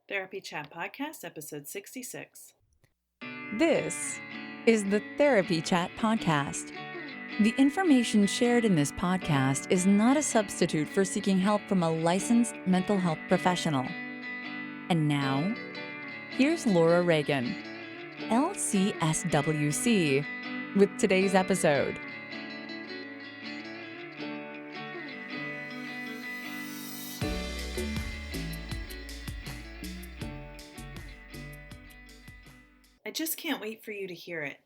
Therapy Chat Podcast, episode 66. This is the Therapy Chat Podcast. The information shared in this podcast is not a substitute for seeking help from a licensed mental health professional. And now, here's Laura Reagan, LCSW-C, with today's episode. I just can't wait for you to hear it.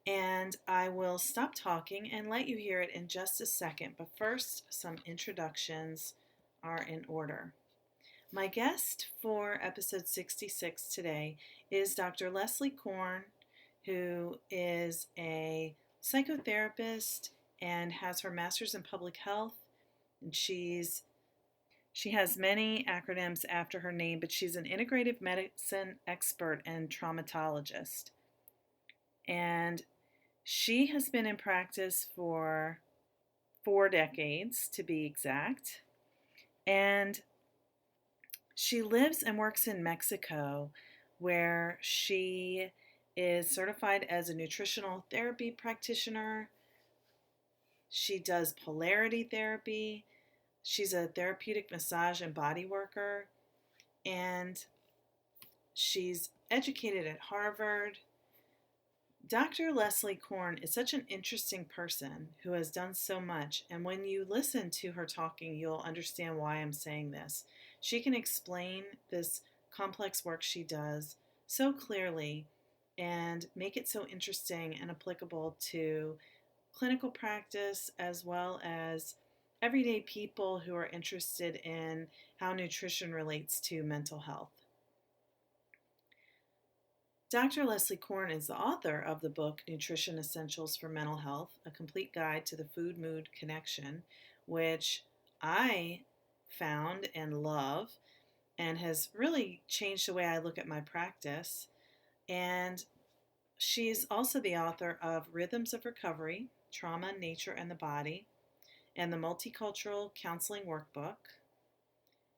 And I will stop talking and let you hear it in just a second. But first, some introductions are in order. My guest for episode 66 today is Dr. Leslie Korn, who is a psychotherapist and has her master's in public health. And she has many acronyms after her name, but she's an integrative medicine expert and traumatologist. And she has been in practice for 4 decades, to be exact. And she lives and works in Mexico, where she is certified as a nutritional therapy practitioner. She does polarity therapy. She's a therapeutic massage and body worker, and she's educated at Harvard. Dr. Leslie Korn is such an interesting person who has done so much, and when you listen to her talking, you'll understand why I'm saying this. She can explain this complex work she does so clearly and make it so interesting and applicable to clinical practice as well as everyday people who are interested in how nutrition relates to mental health. Dr. Leslie Korn is the author of the book Nutrition Essentials for Mental Health, a complete guide to the food-mood connection, which I found and love and has really changed the way I look at my practice. And she's also the author of Rhythms of Recovery, Trauma, Nature, and the Body, and the Multicultural Counseling Workbook,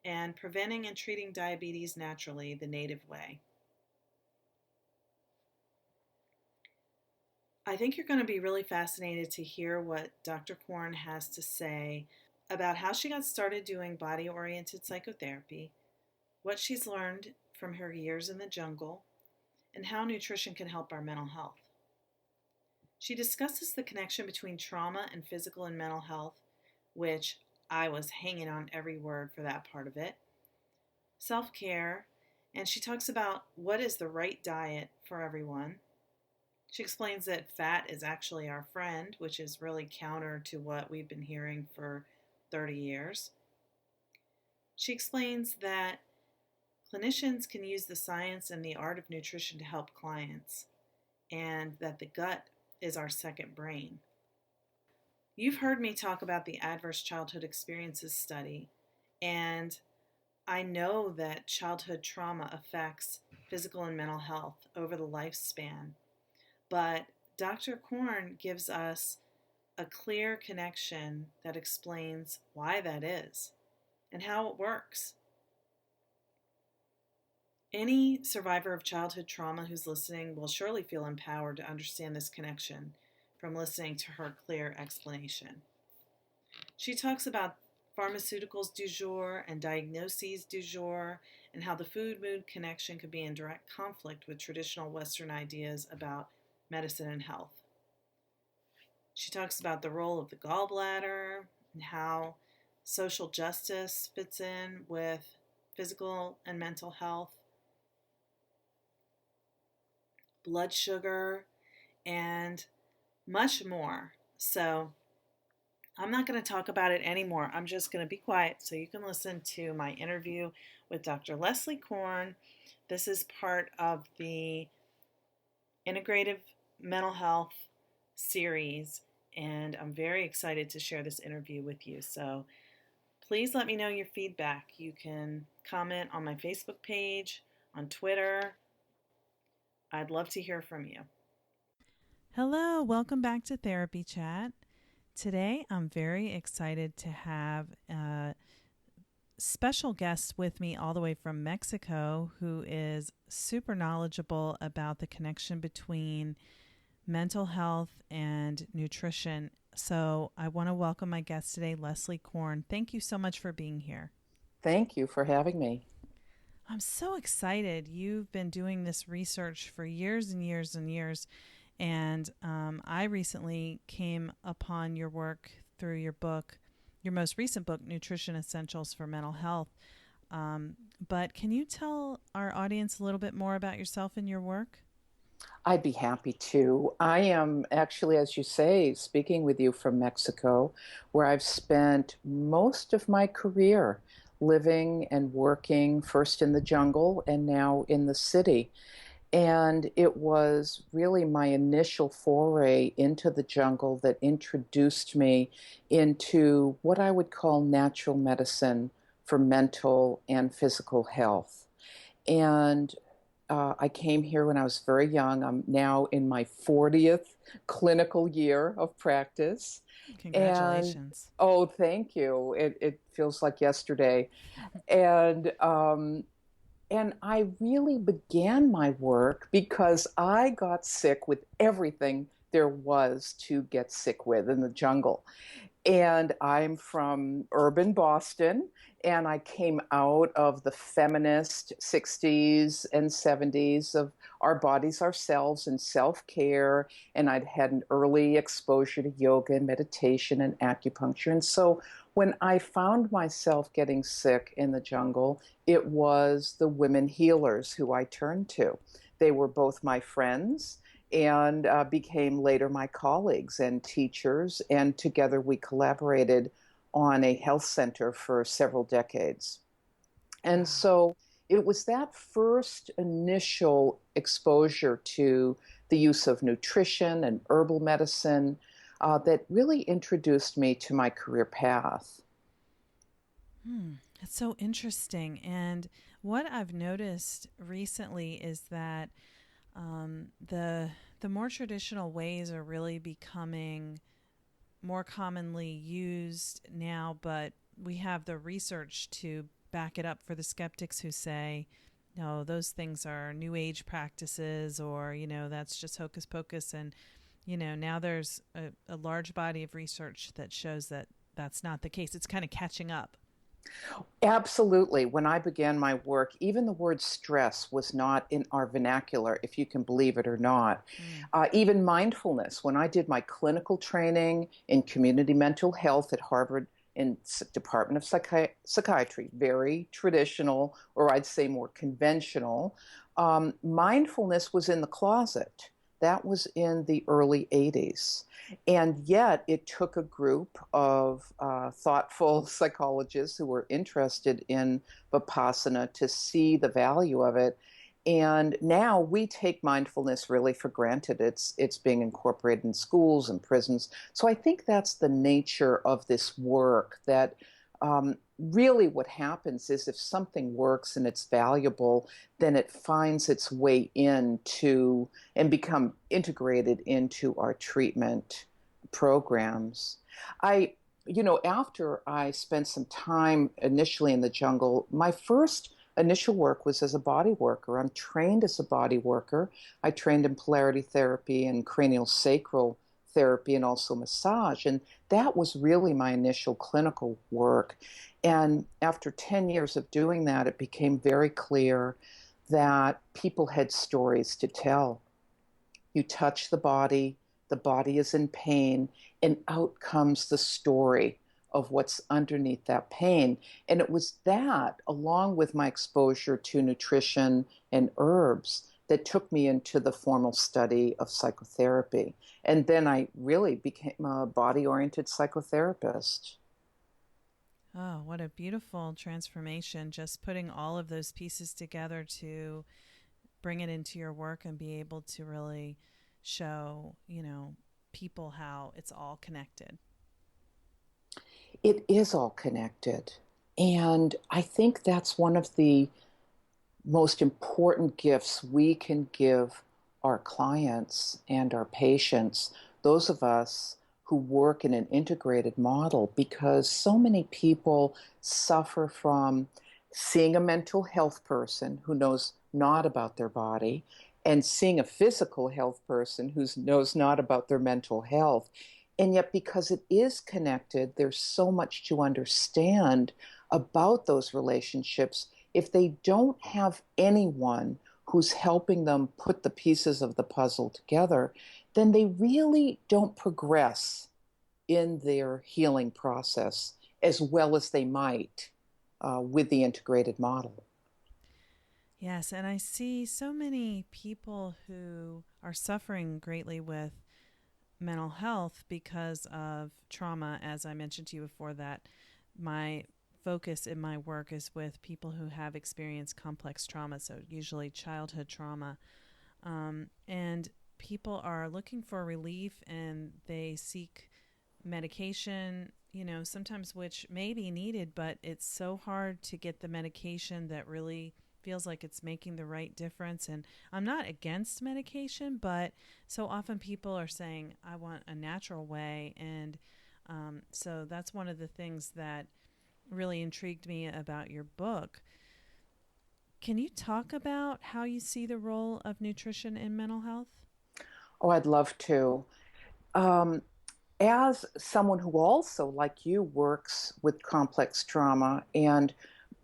and Preventing and Treating Diabetes Naturally, the Native Way. I think you're going to be really fascinated to hear what Dr. Korn has to say about how she got started doing body-oriented psychotherapy, what she's learned from her years in the jungle, and how nutrition can help our mental health. She discusses the connection between trauma and physical and mental health, which I was hanging on every word for that part of it, self-care, and she talks about what is the right diet for everyone. She explains that fat is actually our friend, which is really counter to what we've been hearing for 30 years. She explains that clinicians can use the science and the art of nutrition to help clients, and that the gut is our second brain. You've heard me talk about the Adverse Childhood Experiences study, and I know that childhood trauma affects physical and mental health over the lifespan, but Dr. Korn gives us a clear connection that explains why that is and how it works. Any survivor of childhood trauma who's listening will surely feel empowered to understand this connection from listening to her clear explanation. She talks about pharmaceuticals du jour and diagnoses du jour, and how the food-mood connection could be in direct conflict with traditional Western ideas about medicine and health. She talks about the role of the gallbladder and how social justice fits in with physical and mental health, blood sugar, and much more. So I'm not going to talk about it anymore. I'm just going to be quiet so you can listen to my interview with Dr. Leslie Korn. This is part of the Integrative Mental Health Series, and I'm very excited to share this interview with you. So please let me know your feedback. You can comment on my Facebook page, on Twitter. I'd love to hear from you. Hello, welcome back to Therapy Chat. Today I'm very excited to have special guest with me all the way from Mexico who is super knowledgeable about the connection between mental health and nutrition. So I want to welcome my guest today, Leslie Korn. Thank you so much for being here. Thank you for having me. I'm so excited. You've been doing this research for years and years and years. And I recently came upon your work through your book, your most recent book, Nutrition Essentials for Mental Health. But can you tell our audience a little bit more about yourself and your work? I'd be happy to. I am actually, as you say, speaking with you from Mexico, where I've spent most of my career living and working first in the jungle and now in the city. And it was really my initial foray into the jungle that introduced me into what I would call natural medicine for mental and physical health. And I came here when I was very young. I'm now in my 40th clinical year of practice. And Congratulations. oh, thank you. It feels like yesterday. And and I really began my work because I got sick with everything there was to get sick with in the jungle. And I'm from urban Boston, and I came out of the feminist 60s and 70s of our bodies, ourselves, and self-care. And I'd had an early exposure to yoga and meditation and acupuncture. And so when I found myself getting sick in the jungle, it was the women healers who I turned to. They were both my friends and became later my colleagues and teachers. And together we collaborated on a health center for several decades. And Wow. so it was that first initial exposure to the use of nutrition and herbal medicine that really introduced me to my career path. It's so interesting. And what I've noticed recently is that the more traditional ways are really becoming more commonly used now, but we have the research to back it up for the skeptics who say, no, those things are new age practices, or, that's just hocus pocus. And, now there's a large body of research that shows that that's not the case. It's kind of catching up. Absolutely. When I began my work, even the word stress was not in our vernacular, if you can believe it or not. Mm. Even mindfulness, when I did my clinical training in community mental health at Harvard in Department of Psychiatry, very traditional, or I'd say more conventional, mindfulness was in the closet. That was in the early 80s. And yet it took a group of thoughtful psychologists who were interested in Vipassana to see the value of it. And now we take mindfulness really for granted. It's being incorporated in schools and prisons. So I think that's the nature of this work, that really what happens is if something works and it's valuable, then it finds its way into and become integrated into our treatment programs. After I spent some time initially in the jungle, my first initial work was as a body worker. I'm trained as a body worker. I trained in polarity therapy and cranial sacral therapy and also massage. And that was really my initial clinical work. And after 10 years of doing that, it became very clear that people had stories to tell. You touch the body is in pain, and out comes the story of what's underneath that pain. And it was that, along with my exposure to nutrition and herbs, that took me into the formal study of psychotherapy. And then I really became a body-oriented psychotherapist. Oh, what a beautiful transformation. Just putting all of those pieces together to bring it into your work and be able to really show, people how it's all connected. It is all connected. And I think that's one of the most important gifts we can give our clients and our patients, those of us who work in an integrated model, because so many people suffer from seeing a mental health person who knows not about their body and seeing a physical health person who knows not about their mental health. And yet, because it is connected, there's so much to understand about those relationships. If they don't have anyone who's helping them put the pieces of the puzzle together, then they really don't progress in their healing process as well as they might with the integrated model. Yes, and I see so many people who are suffering greatly with mental health because of trauma. As I mentioned to you before, that my focus in my work is with people who have experienced complex trauma, so usually childhood trauma. And people are looking for relief and they seek medication, sometimes which may be needed, but it's so hard to get the medication that really feels like it's making the right difference. And I'm not against medication, but so often people are saying, I want a natural way. And so that's one of the things that really intrigued me about your book. Can you talk about how you see the role of nutrition in mental health? Oh, I'd love to. Um, as someone who also, like you, works with complex trauma, and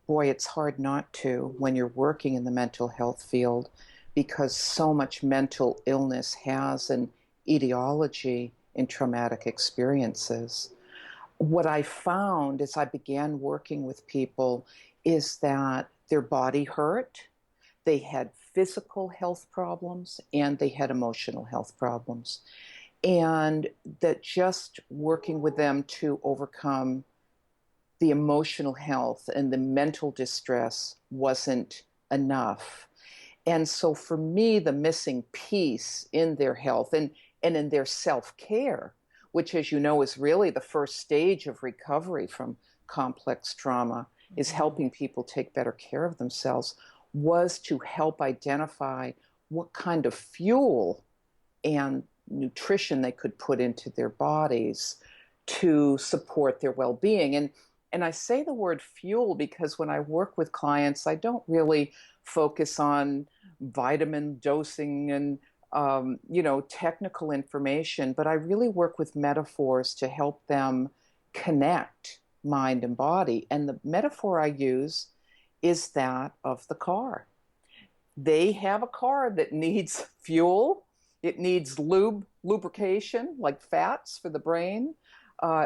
boy, it's hard not to when you're working in the mental health field, because so much mental illness has an etiology in traumatic experiences. What I found as I began working with people is that their body hurt, they had physical health problems, and they had emotional health problems. And that just working with them to overcome the emotional health and the mental distress wasn't enough. And so for me, the missing piece in their health and in their self-care, which, as you know, is really the first stage of recovery from complex trauma, is helping people take better care of themselves, was to help identify what kind of fuel and nutrition they could put into their bodies to support their well-being. And I say the word fuel because when I work with clients, I don't really focus on vitamin dosing and technical information, but I really work with metaphors to help them connect mind and body. And the metaphor I use is that of the car. They have a car that needs fuel. It needs lubrication, like fats for the brain.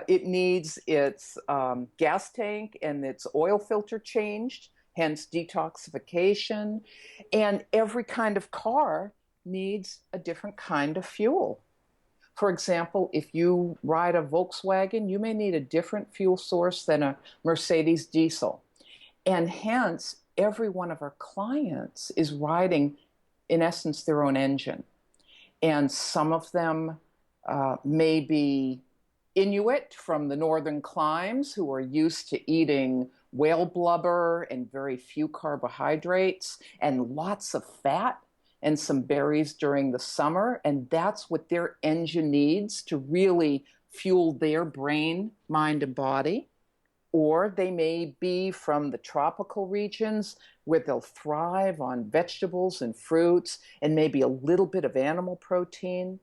It needs its gas tank and its oil filter changed, hence detoxification. And every kind of car needs a different kind of fuel. For example, if you ride a Volkswagen, you may need a different fuel source than a Mercedes diesel. And hence, every one of our clients is riding, in essence, their own engine. And some of them may be Inuit from the northern climes who are used to eating whale blubber and very few carbohydrates and lots of fat and some berries during the summer. And that's what their engine needs to really fuel their brain, mind, and body. Or they may be from the tropical regions where they'll thrive on vegetables and fruits and maybe a little bit of animal protein.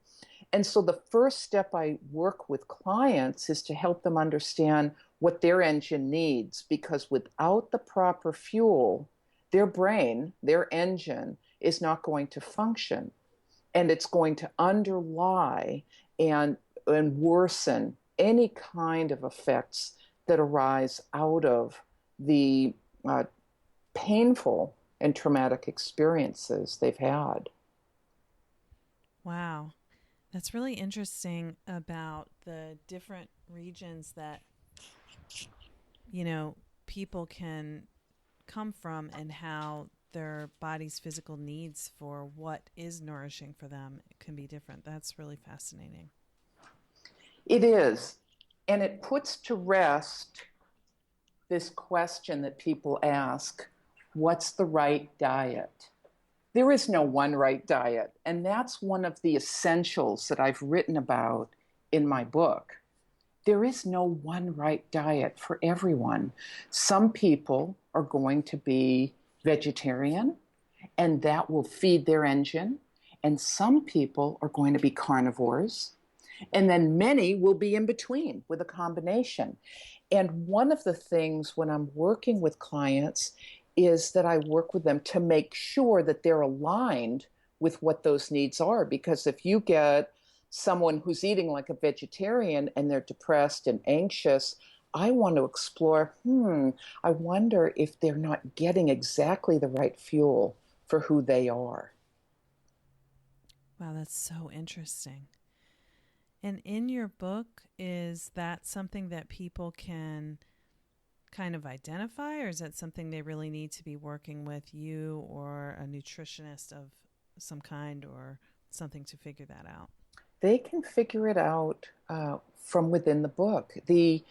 And so the first step I work with clients is to help them understand what their engine needs, because without the proper fuel, their brain, their engine, is not going to function. And it's going to underlie and worsen any kind of effects that arise out of the painful and traumatic experiences they've had. Wow. That's really interesting about the different regions that, people can come from and how their body's physical needs for what is nourishing for them can be different. That's really fascinating. It is. And it puts to rest this question that people ask, what's the right diet? There is no one right diet. And that's one of the essentials that I've written about in my book, there is no one right diet for everyone. Some people are going to be vegetarian, and that will feed their engine. And some people are going to be carnivores. And then many will be in between with a combination. And one of the things when I'm working with clients is that I work with them to make sure that they're aligned with what those needs are. Because if you get someone who's eating like a vegetarian and they're depressed and anxious, I want to explore, I wonder if they're not getting exactly the right fuel for who they are. Wow, that's so interesting. And in your book, is that something that people can kind of identify, or is that something they really need to be working with you or a nutritionist of some kind or something to figure that out? They can figure it out from within the book. The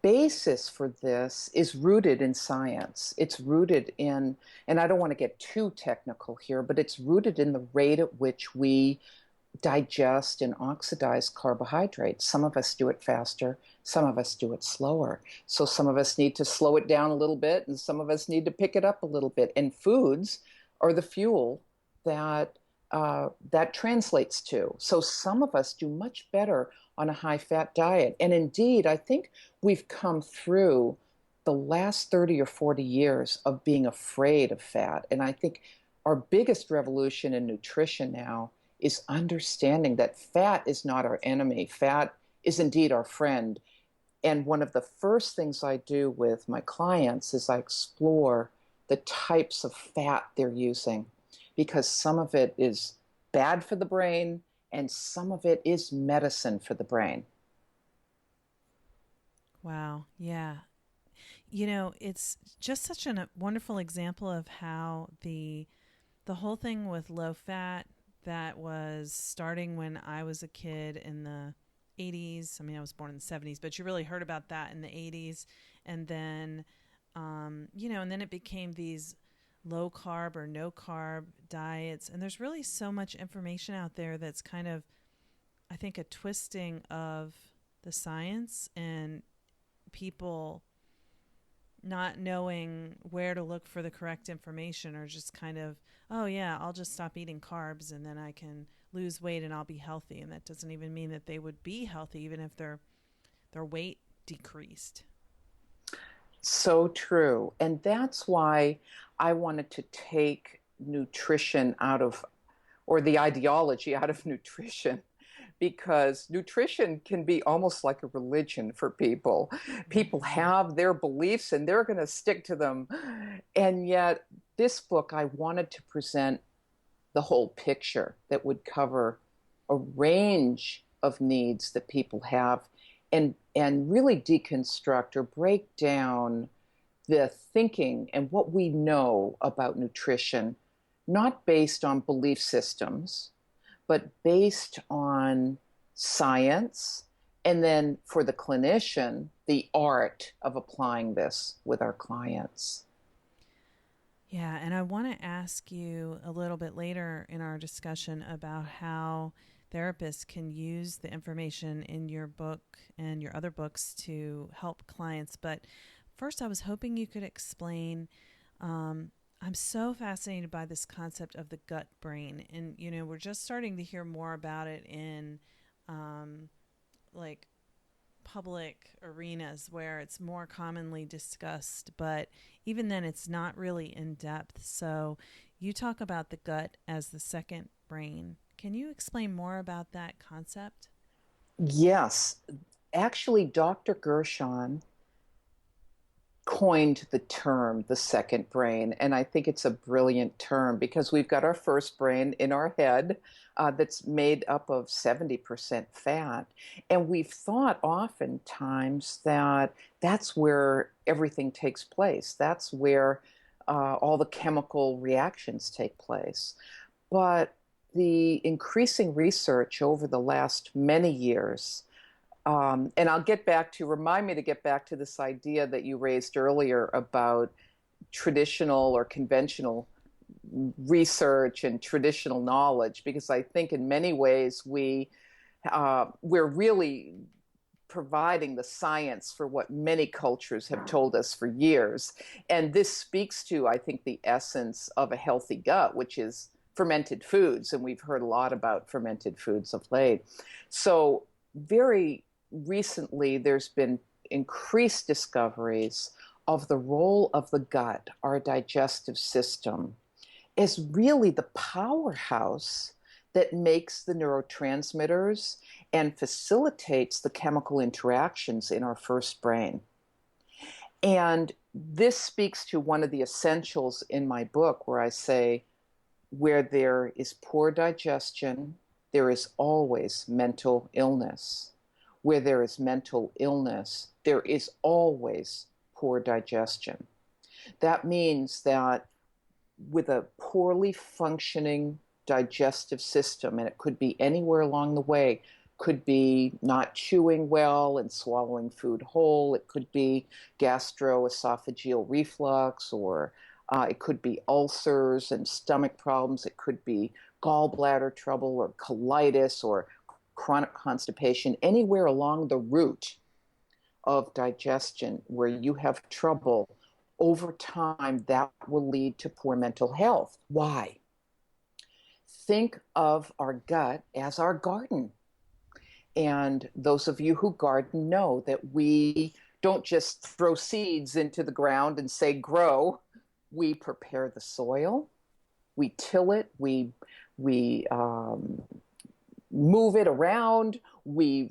basis for this is rooted in science. It's rooted in, and I don't want to get too technical here, but it's rooted in the rate at which we digest and oxidize carbohydrates. Some of us do it faster, some of us do it slower. So some of us need to slow it down a little bit, and some of us need to pick it up a little bit. And foods are the fuel that that translates to. So some of us do much better on a high-fat diet. And indeed, I think we've come through the last 30 or 40 years of being afraid of fat. And I think our biggest revolution in nutrition now is understanding that fat is not our enemy. Fat is indeed our friend. And one of the first things I do with my clients is I explore the types of fat they're using, because some of it is bad for the brain and some of it is medicine for the brain. Wow. Yeah. It's just such a wonderful example of how the whole thing with low fat that was starting when I was a kid in the 80s. I mean, I was born in the 70s, but you really heard about that in the 80s. And then, and then it became these low carb or no carb diets. And there's really so much information out there that's kind of, I think, a twisting of the science and people not knowing where to look for the correct information, or just kind of, oh yeah, I'll just stop eating carbs and then I can lose weight and I'll be healthy. And that doesn't even mean that they would be healthy even if their weight decreased. So true. And that's why I wanted to take nutrition out of, or the ideology out of nutrition, because nutrition can be almost like a religion for people. People have their beliefs and they're going to stick to them. And yet, this book, I wanted to present the whole picture that would cover a range of needs that people have, and really deconstruct or break down the thinking and what we know about nutrition, not based on belief systems, but based on science, and then for the clinician, the art of applying this with our clients. Yeah, and I want to ask you a little bit later in our discussion about how therapists can use the information in your book and your other books to help clients. But first, I was hoping you could explain. I'm so fascinated by this concept of the gut brain. And, we're just starting to hear more about it in like public arenas where it's more commonly discussed. But even then, it's not really in depth. So you talk about the gut as the second brain. Can you explain more about that concept? Yes. Actually, Dr. Gershon coined the term the second brain. And I think it's a brilliant term because we've got our first brain in our head that's made up of 70% fat. And we've thought oftentimes that that's where everything takes place. That's where all the chemical reactions take place. But the increasing research over the last many years, and I'll remind me to get back to this idea that you raised earlier about traditional or conventional research and traditional knowledge, because I think in many ways we we're really providing the science for what many cultures have told us for years. And this speaks to, I think, the essence of a healthy gut, which is fermented foods. And we've heard a lot about fermented foods of late. So, very recently, there's been increased discoveries of the role of the gut, our digestive system, is really the powerhouse that makes the neurotransmitters and facilitates the chemical interactions in our first brain. And this speaks to one of the essentials in my book, where I say, where there is poor digestion, there is always mental illness. Where there is mental illness, there is always poor digestion. That means that with a poorly functioning digestive system, and it could be anywhere along the way, could be not chewing well and swallowing food whole, it could be gastroesophageal reflux, or it could be ulcers and stomach problems, it could be gallbladder trouble or colitis or chronic constipation, anywhere along the route of digestion where you have trouble. Over time, that will lead to poor mental health. Why? Think of our gut as our garden. And those of you who garden know that we don't just throw seeds into the ground and say grow. We prepare the soil, we till it, we move it around, we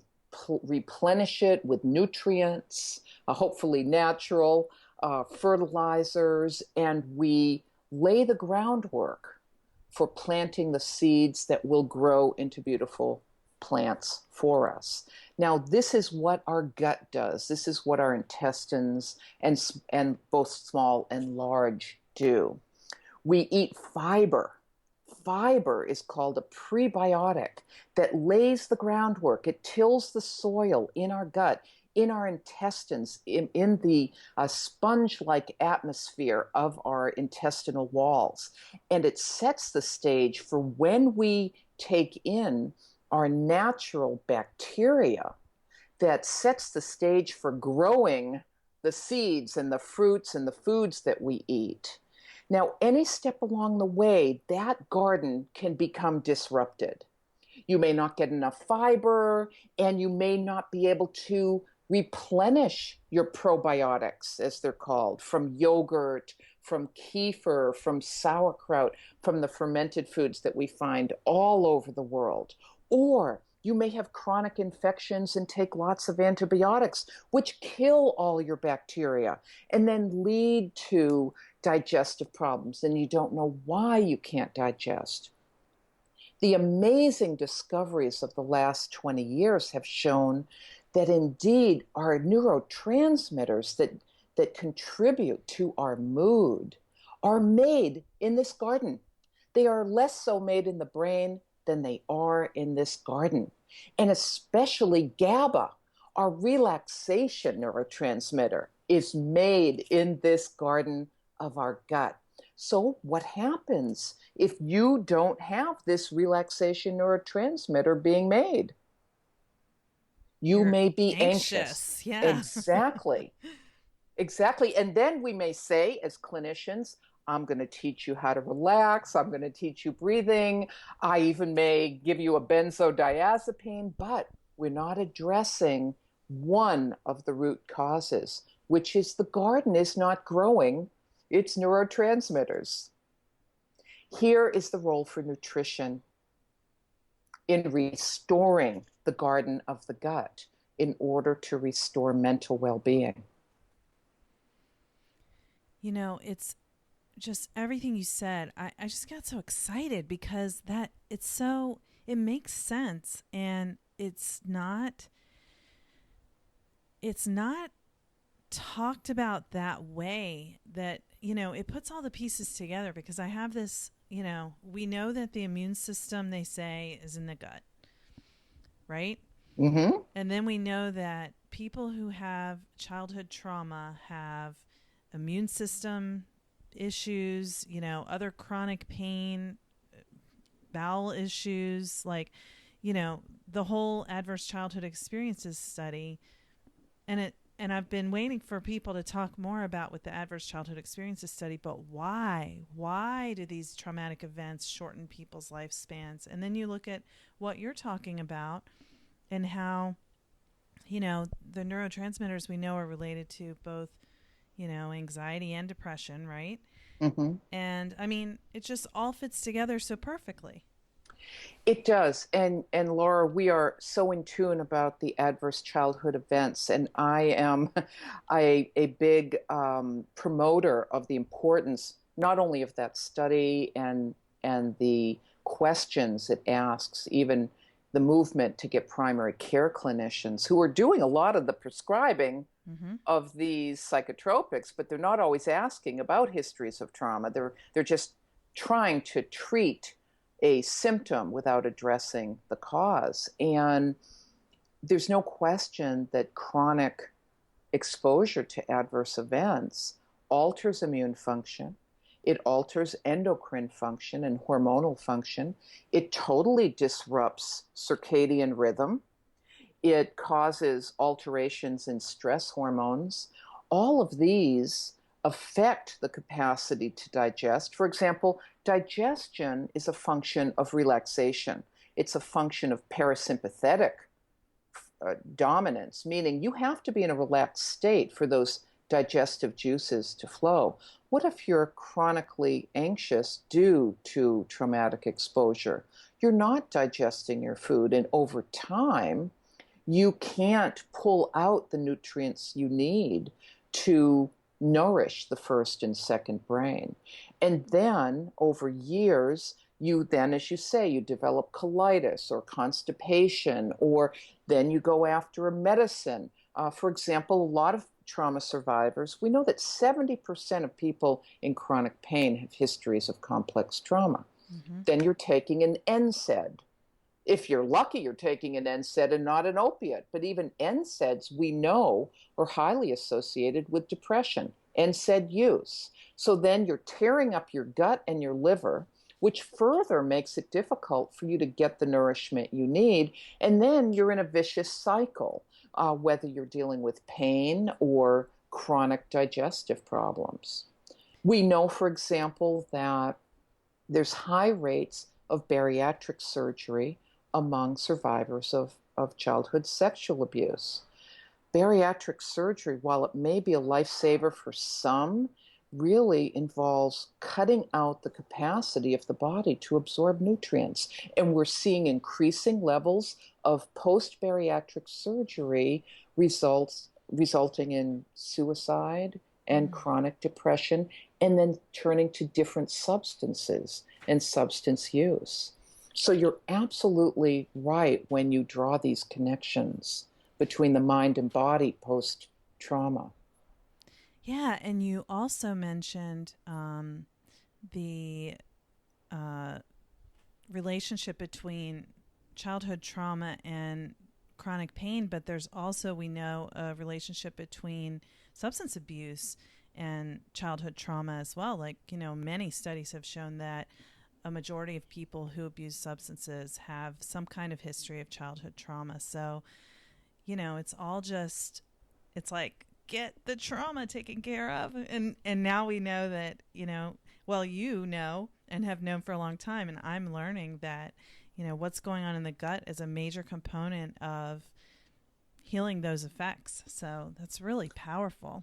replenish it with nutrients, hopefully natural fertilizers, and we lay the groundwork for planting the seeds that will grow into beautiful plants for us. Now, this is what our gut does. This is what our intestines and both small and large do. We eat fiber. Fiber is called a prebiotic that lays the groundwork. It tills the soil in our gut, in our intestines, in the sponge-like atmosphere of our intestinal walls. And it sets the stage for when we take in our natural bacteria that sets the stage for growing the seeds and the fruits and the foods that we eat. Now, any step along the way, that garden can become disrupted. You may not get enough fiber, and you may not be able to replenish your probiotics, as they're called, from yogurt, from kefir, from sauerkraut, from the fermented foods that we find all over the world. Or you may have chronic infections and take lots of antibiotics, which kill all your bacteria and then lead to digestive problems, and you don't know why you can't digest. The amazing discoveries of the last 20 years have shown that indeed our neurotransmitters that contribute to our mood are made in this garden. They are less so made in the brain than they are in this garden. And especially GABA, our relaxation neurotransmitter, is made in this garden of our gut. So what happens if you don't have this relaxation neurotransmitter being made? You You're may be anxious. anxious. Yeah. Exactly. Exactly. And then we may say, as clinicians, I'm going to teach you how to relax. I'm going to teach you breathing. I even may give you a benzodiazepine, but we're not addressing one of the root causes, which is the garden is not growing its neurotransmitters. Here is the role for nutrition in restoring the garden of the gut in order to restore mental well-being. You know, it's just everything you said. I just got so excited because it makes sense, and it's not talked about that way, that, it puts all the pieces together, because I have this, we know that the immune system, they say, is in the gut, right? Mm-hmm. And then we know that people who have childhood trauma have immune system issues, other chronic pain, bowel issues, like, the whole adverse childhood experiences study, and I've been waiting for people to talk more about with the adverse childhood experiences study, but why do these traumatic events shorten people's lifespans? And then you look at what you're talking about and how the neurotransmitters we know are related to both anxiety and depression, right? Mm-hmm. And I mean, it just all fits together so perfectly. It does. And Laura, we are so in tune about the adverse childhood events. And I am a big promoter of the importance not only of that study and the questions it asks, even the movement to get primary care clinicians who are doing a lot of the prescribing Mm-hmm. of these psychotropics, but they're not always asking about histories of trauma. They're just trying to treat a symptom without addressing the cause. And there's no question that chronic exposure to adverse events alters immune function. It alters endocrine function and hormonal function. It totally disrupts circadian rhythm. It causes alterations in stress hormones. All of these affect the capacity to digest. For example, digestion is a function of relaxation. It's a function of parasympathetic dominance, meaning you have to be in a relaxed state for those digestive juices to flow. What if you're chronically anxious due to traumatic exposure? You're not digesting your food, and over time, you can't pull out the nutrients you need to nourish the first and second brain. And then over years, you then, as you say, you develop colitis or constipation, or then you go after a medicine. For example, a lot of trauma survivors, we know that 70% of people in chronic pain have histories of complex trauma. Mm-hmm. Then you're taking an NSAID. If you're lucky, you're taking an NSAID and not an opiate. But even NSAIDs, we know, are highly associated with depression, NSAID use. So then you're tearing up your gut and your liver, which further makes it difficult for you to get the nourishment you need. And then you're in a vicious cycle, whether you're dealing with pain or chronic digestive problems. We know, for example, that there's high rates of bariatric surgery among survivors of childhood sexual abuse. Bariatric surgery, while it may be a lifesaver for some, really involves cutting out the capacity of the body to absorb nutrients. And we're seeing increasing levels of post-bariatric surgery resulting in suicide and chronic depression, and then turning to different substances and substance use. So you're absolutely right when you draw these connections between the mind and body post-trauma. Yeah, and you also mentioned the relationship between childhood trauma and chronic pain, but there's also, we know, a relationship between substance abuse and childhood trauma as well. Like, many studies have shown that a majority of people who abuse substances have some kind of history of childhood trauma. So, it's all just, it's like, get the trauma taken care of. And now we know that, and have known for a long time, and I'm learning that, what's going on in the gut is a major component of healing those effects. So that's really powerful.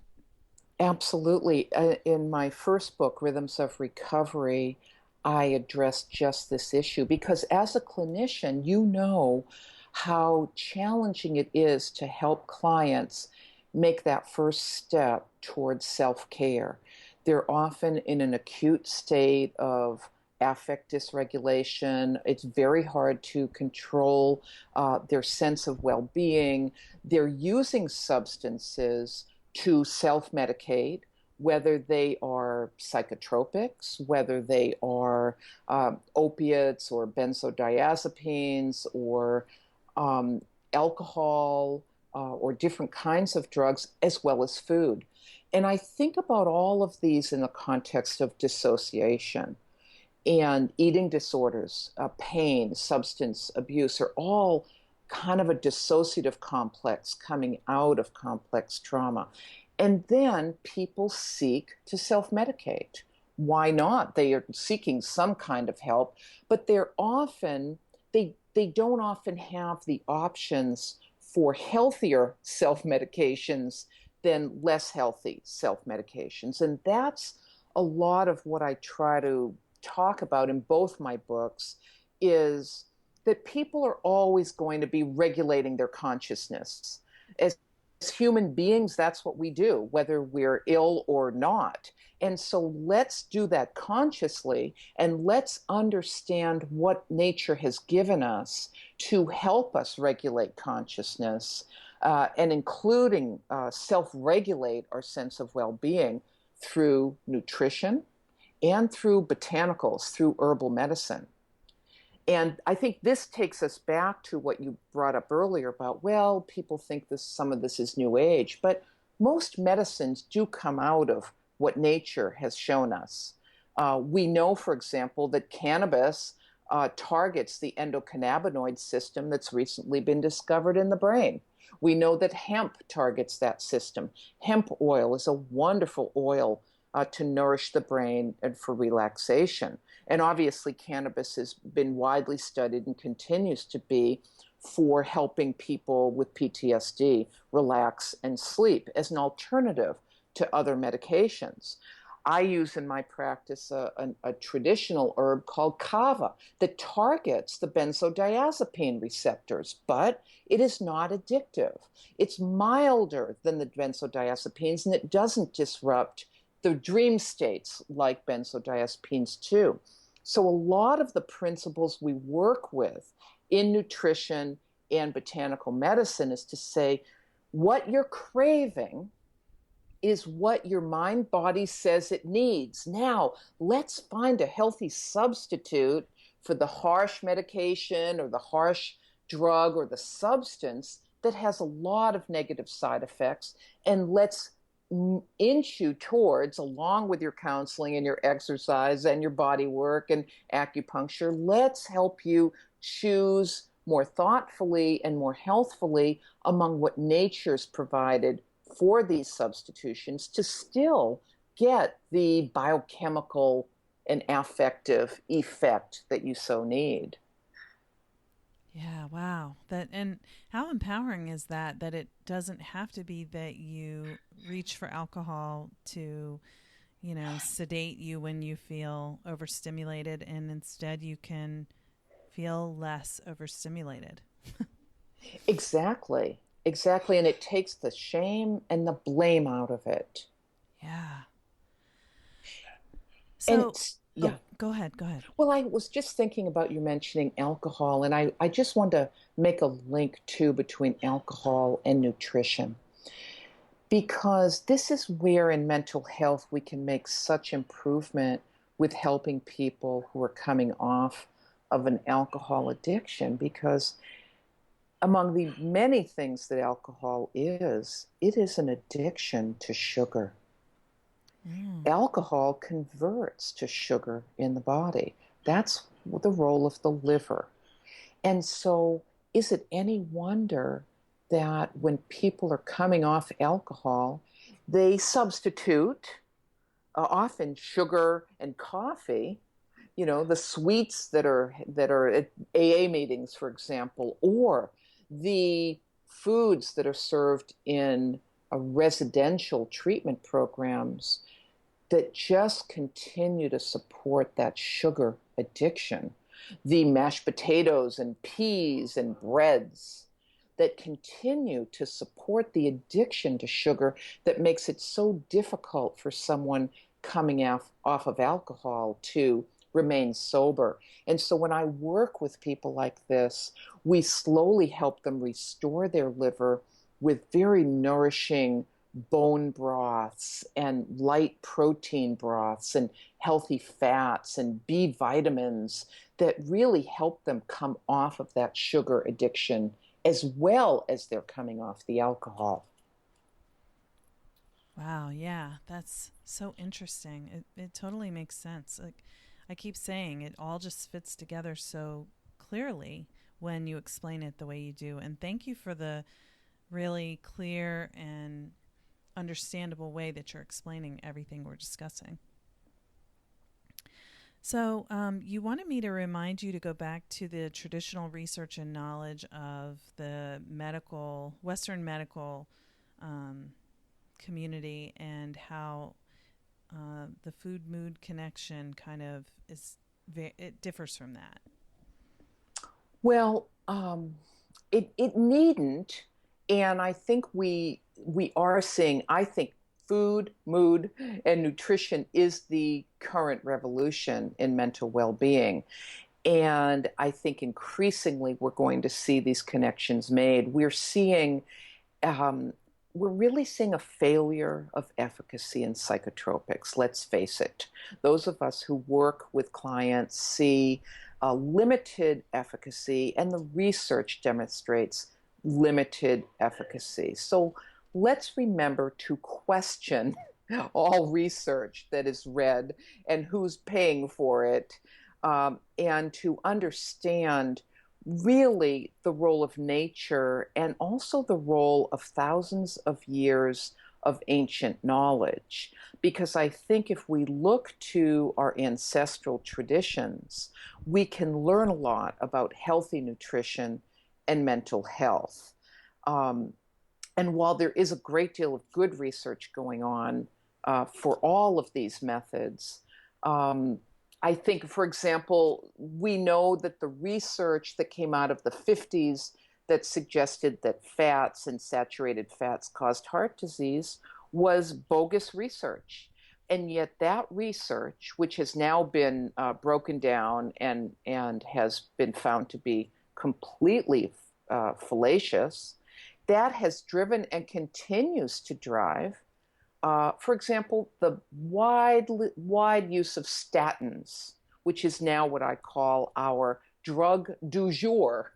Absolutely. In my first book, Rhythms of Recovery, I addressed just this issue because as a clinician, you know how challenging it is to help clients make that first step towards self-care. They're often in an acute state of affect dysregulation. It's very hard to control their sense of well-being. They're using substances to self-medicate, whether they are psychotropics, whether they are opiates or benzodiazepines or alcohol or different kinds of drugs, as well as food. And I think about all of these in the context of dissociation. and eating disorders, pain, substance abuse are all kind of a dissociative complex coming out of complex trauma. And then people seek to self-medicate. Why not? They are seeking some kind of help, but they don't often have the options for healthier self-medications than less healthy self-medications. And that's a lot of what I try to talk about in both my books is that people are always going to be regulating their consciousness. As human beings, that's what we do, whether we're ill or not. And so let's do that consciously and let's understand what nature has given us to help us regulate consciousness and including self-regulate our sense of well-being through nutrition and through botanicals, through herbal medicine. And I think this takes us back to what you brought up earlier about, well, people think some of this is new age, but most medicines do come out of what nature has shown us. We know, for example, that cannabis targets the endocannabinoid system that's recently been discovered in the brain. We know that hemp targets that system. Hemp oil is a wonderful oil to nourish the brain and for relaxation. And obviously, cannabis has been widely studied and continues to be for helping people with PTSD relax and sleep as an alternative to other medications. I use in my practice a traditional herb called kava that targets the benzodiazepine receptors, but it is not addictive. It's milder than the benzodiazepines, and it doesn't disrupt the dream states like benzodiazepines too. So a lot of the principles we work with in nutrition and botanical medicine is to say what you're craving is what your mind body says it needs. Now, let's find a healthy substitute for the harsh medication or the harsh drug or the substance that has a lot of negative side effects, and let's inch you towards, along with your counseling and your exercise and your body work and acupuncture, let's help you choose more thoughtfully and more healthfully among what nature's provided for these substitutions to still get the biochemical and affective effect that you so need. Yeah, wow. That, and how empowering is that it doesn't have to be that you reach for alcohol to, sedate you when you feel overstimulated, and instead you can feel less overstimulated. Exactly. Exactly. And it takes the shame and the blame out of it. Yeah. And So, yeah. go ahead, go ahead. Well, I was just thinking about you mentioning alcohol, and I just want to make a link too between alcohol and nutrition. Because this is where in mental health we can make such improvement with helping people who are coming off of an alcohol addiction. Because among the many things that alcohol is, it is an addiction to sugar. Alcohol converts to sugar in the body. That's the role of the liver. And so, is it any wonder that when people are coming off alcohol, they substitute often sugar and coffee, the sweets that are at AA meetings, for example, or the foods that are served in residential treatment programs that just continue to support that sugar addiction. The mashed potatoes and peas and breads that continue to support the addiction to sugar that makes it so difficult for someone coming off of alcohol to remain sober. And so when I work with people like this, we slowly help them restore their liver with very nourishing bone broths and light protein broths and healthy fats and B vitamins that really help them come off of that sugar addiction as well as they're coming off the alcohol. Wow, yeah, that's so interesting. It totally makes sense. Like, I keep saying it all just fits together so clearly when you explain it the way you do. And thank you for the really clear and understandable way that you're explaining everything we're discussing. So, you wanted me to remind you to go back to the traditional research and knowledge of the Western medical community, and how the food mood connection kind of it differs from that. Well, it needn't, and I think we are seeing. I think food, mood, and nutrition is the current revolution in mental well-being, and I think increasingly we're going to see these connections made. Um, we're really seeing a failure of efficacy in psychotropics. Let's face it. Those of us who work with clients see limited efficacy, and the research demonstrates limited efficacy. So let's remember to question all research that is read and who's paying for it, and to understand really the role of nature and also the role of thousands of years of ancient knowledge. Because I think if we look to our ancestral traditions, we can learn a lot about healthy nutrition and mental health. And while there is a great deal of good research going on for all of these methods, I think, for example, we know that the research that came out of the 50s that suggested that fats and saturated fats caused heart disease was bogus research. And yet that research, which has now been broken down and has been found to be completely fallacious, that has driven and continues to drive for example, the wide use of statins, which is now what I call our drug du jour.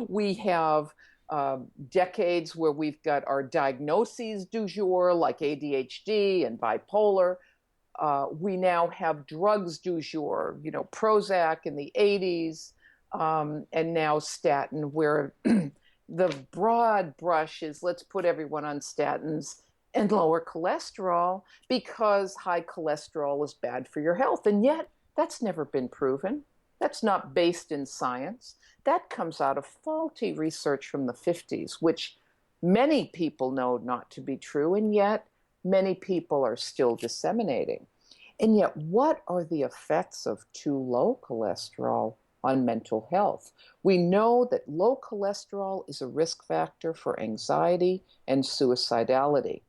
We have decades where we've got our diagnoses du jour, like ADHD and bipolar. We now have drugs du jour, Prozac in the 80s, and now statin, where the broad brush is let's put everyone on statins and lower cholesterol because high cholesterol is bad for your health. And yet, that's never been proven. That's not based in science. That comes out of faulty research from the 50s, which many people know not to be true, and yet many people are still disseminating. And yet, what are the effects of too low cholesterol on mental health? We know that low cholesterol is a risk factor for anxiety and suicidality.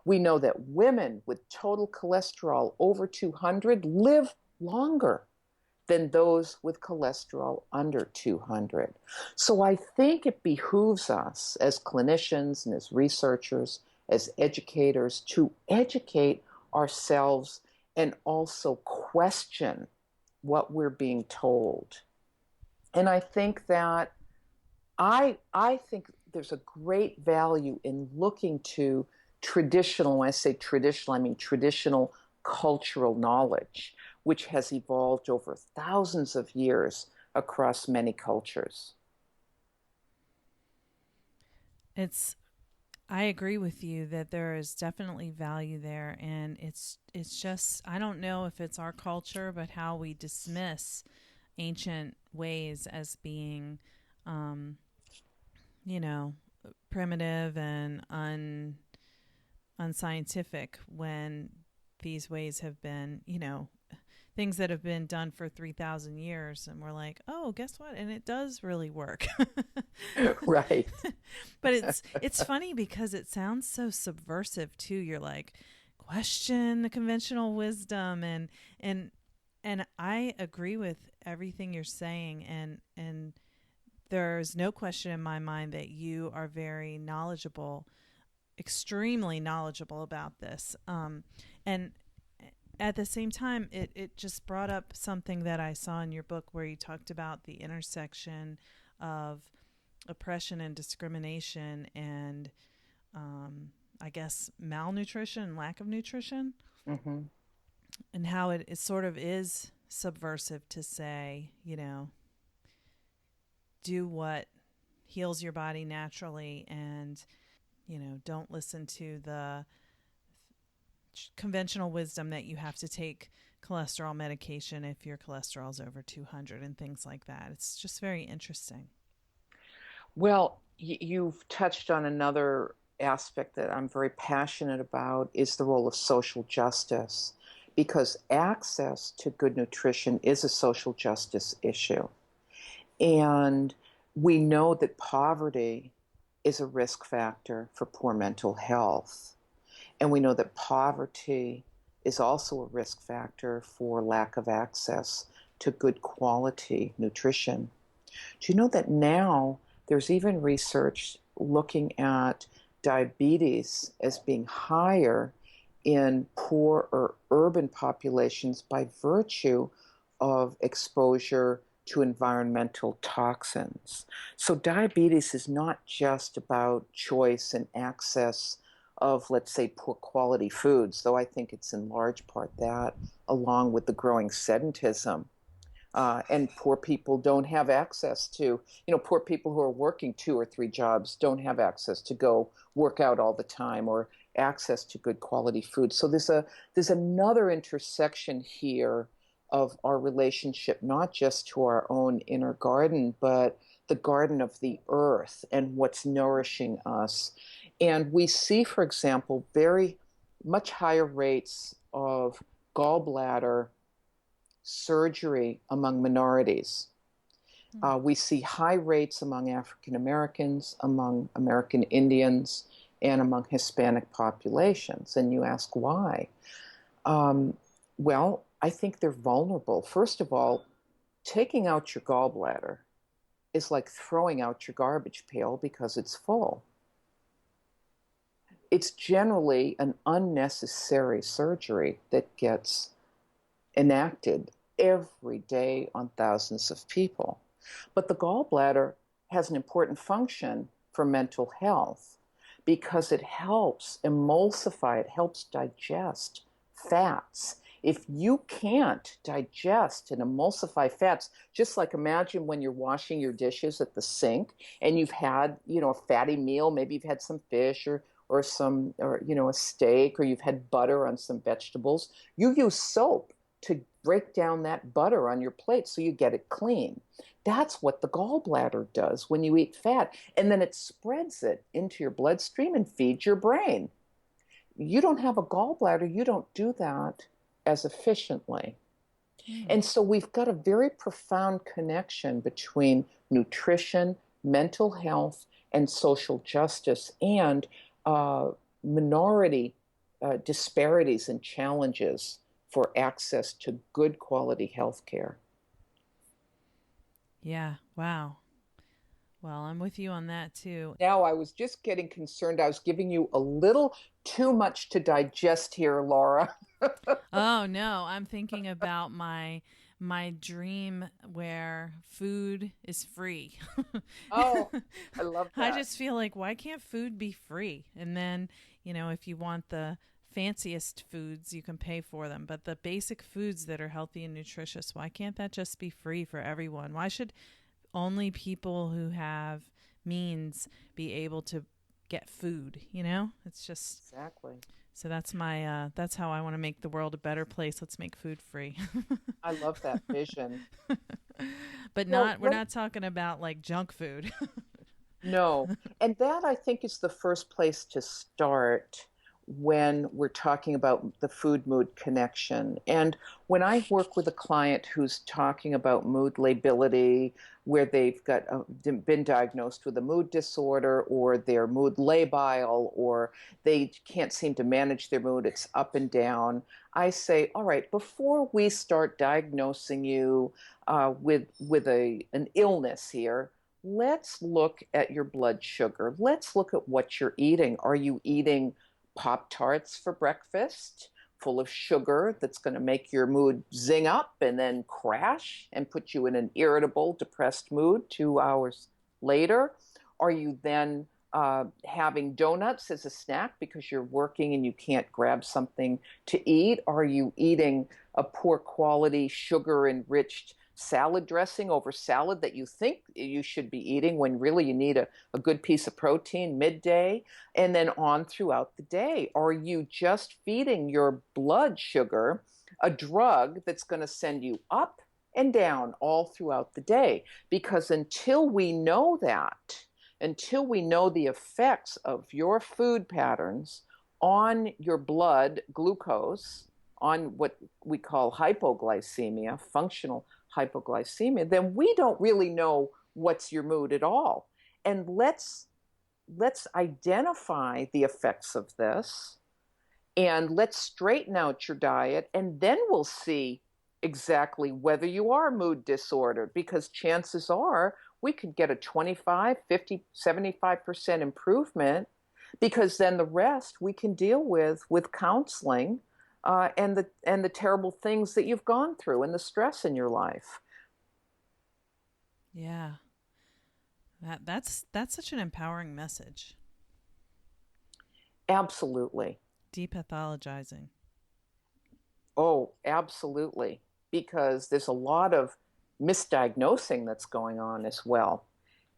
We know that women with total cholesterol over 200 live longer than those with cholesterol under 200. So I think it behooves us as clinicians and as researchers, as educators, to educate ourselves and also question what we're being told. And I think that I think there's a great value in looking to traditional, when I say traditional, I mean traditional cultural knowledge, which has evolved over thousands of years across many cultures. I agree with you that there is definitely value there, and it's just, I don't know if it's our culture, but how we dismiss ancient ways as being, primitive and unscientific, when these ways have been, things that have been done for 3,000 years, and we're like, oh, guess what? And it does really work. Right. But it's funny because it sounds so subversive too. You're like, question the conventional wisdom, and I agree with everything you're saying, and there's no question in my mind that you are very knowledgeable, extremely knowledgeable about this. And at the same time, it just brought up something that I saw in your book, where you talked about the intersection of oppression and discrimination and I guess malnutrition, lack of nutrition, Mm-hmm. and how it sort of is subversive to say, do what heals your body naturally and, don't listen to the conventional wisdom that you have to take cholesterol medication if your cholesterol is over 200 and things like that. It's just very interesting. Well, you've touched on another aspect that I'm very passionate about is the role of social justice, because access to good nutrition is a social justice issue. And we know that poverty is a risk factor for poor mental health. And we know that poverty is also a risk factor for lack of access to good quality nutrition. Do you know that now there's even research looking at diabetes as being higher in poor or urban populations by virtue of exposure to environmental toxins? So diabetes is not just about choice and access of, let's say, poor quality foods, though I think it's in large part that, along with the growing sedentism. And poor people don't have access to, poor people who are working 2 or 3 jobs don't have access to go work out all the time or access to good quality food. So there's another intersection here of our relationship, not just to our own inner garden, but the garden of the earth and what's nourishing us. And we see, for example, very much higher rates of gallbladder surgery among minorities. We see high rates among African Americans, among American Indians, and among Hispanic populations. And you ask why? Well, I think they're vulnerable. First of all, taking out your gallbladder is like throwing out your garbage pail because it's full. It's generally an unnecessary surgery that gets enacted every day on thousands of people. But the gallbladder has an important function for mental health because it helps emulsify, it helps digest fats. If you can't digest and emulsify fats, just like imagine when you're washing your dishes at the sink and you've had, a fatty meal, maybe you've had some fish or a steak, or you've had butter on some vegetables, you use soap to break down that butter on your plate so you get it clean. That's what the gallbladder does when you eat fat. And then it spreads it into your bloodstream and feeds your brain. You don't have a gallbladder, you don't do that as efficiently. And so we've got a very profound connection between nutrition, mental health, and social justice, and minority disparities and challenges for access to good quality health care. Yeah, wow. Well, I'm with you on that too. Now, I was just getting concerned. I was giving you a little too much to digest here, Laura. Oh, no, I'm thinking about my dream where food is free. Oh, I love that. I just feel like, why can't food be free? And then, if you want the fanciest foods, you can pay for them. But the basic foods that are healthy and nutritious, why can't that just be free for everyone? Why should only people who have means be able to get food? It's just exactly. So that's that's how I want to make the world a better place. Let's make food free. I love that vision. But we're not talking about like junk food. No. And that, I think, is the first place to start when we're talking about the food mood connection. And when I work with a client who's talking about mood lability, where they've got been diagnosed with a mood disorder, or they're mood labile, or they can't seem to manage their mood, it's up and down, I say, all right, before we start diagnosing you with an illness here, let's look at your blood sugar. Let's look at what you're eating. Are you eating Pop-Tarts for breakfast, full of sugar, that's going to make your mood zing up and then crash and put you in an irritable, depressed mood 2 hours later? Are you then having donuts as a snack because you're working and you can't grab something to eat? Are you eating a poor quality, sugar enriched salad dressing over salad that you think you should be eating when really you need a good piece of protein midday? And then on throughout the day, are you just feeding your blood sugar a drug that's going to send you up and down all throughout the day? Because until we know that, until we know the effects of your food patterns on your blood glucose, on what we call hypoglycemia, functional hypoglycemia, then we don't really know what's your mood at all. And let's identify the effects of this, and let's straighten out your diet, and then we'll see exactly whether you are mood disordered, because chances are we could get a 25, 50, 75% improvement, because then the rest we can deal with counseling, and the terrible things that you've gone through and the stress in your life. Yeah. That's such an empowering message. Absolutely. Depathologizing. Oh, absolutely. Because there's a lot of misdiagnosing that's going on as well.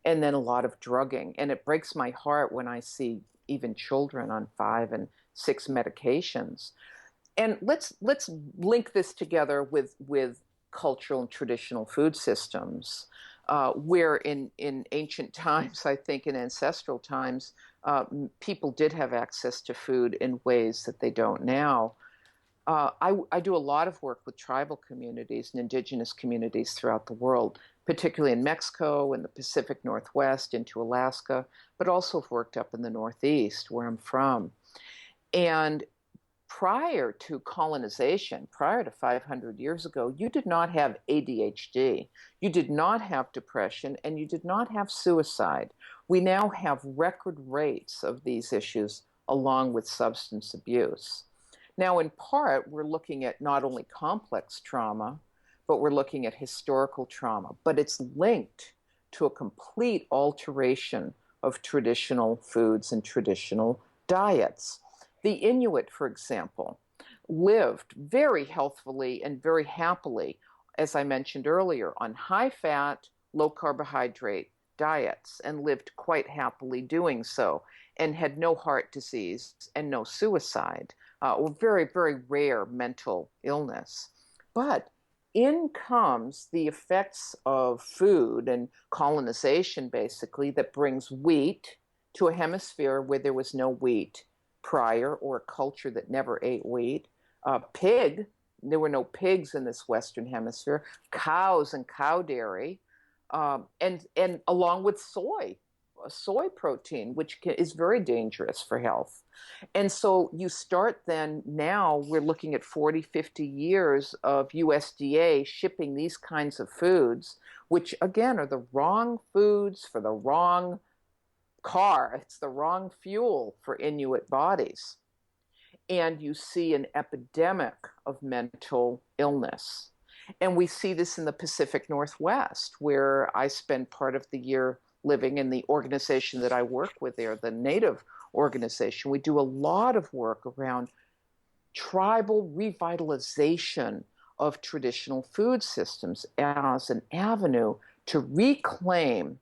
And then a lot of drugging. And it breaks my heart when I see even children on 5 and 6 medications. And let's link this together with cultural and traditional food systems, where in ancient times, I think in ancestral times, people did have access to food in ways that they don't now. I do a lot of work with tribal communities and indigenous communities throughout the world, particularly in Mexico and the Pacific Northwest into Alaska, but also have worked up in the Northeast where I'm from. And prior to colonization, prior to 500 years ago, you did not have ADHD, you did not have depression, and you did not have suicide. We now have record rates of these issues along with substance abuse. Now, in part, we're looking at not only complex trauma, but we're looking at historical trauma. But it's linked to a complete alteration of traditional foods and traditional diets. The Inuit, for example, lived very healthfully and very happily, as I mentioned earlier, on high-fat, low-carbohydrate diets, and lived quite happily doing so, and had no heart disease and no suicide, or very, very rare mental illness. But in comes the effects of food and colonization, basically, that brings wheat to a hemisphere where there was no wheat prior, or a culture that never ate wheat. Pig, there were no pigs in this Western hemisphere. Cows and cow dairy, and along with soy protein, which is very dangerous for health. And so you start then, now we're looking at 40, 50 years of USDA shipping these kinds of foods, which again are the wrong foods for the wrong car. It's the wrong fuel for Inuit bodies. And you see an epidemic of mental illness. And we see this in the Pacific Northwest, where I spend part of the year living in the organization that I work with there, the Native organization. We do a lot of work around tribal revitalization of traditional food systems as an avenue to reclaim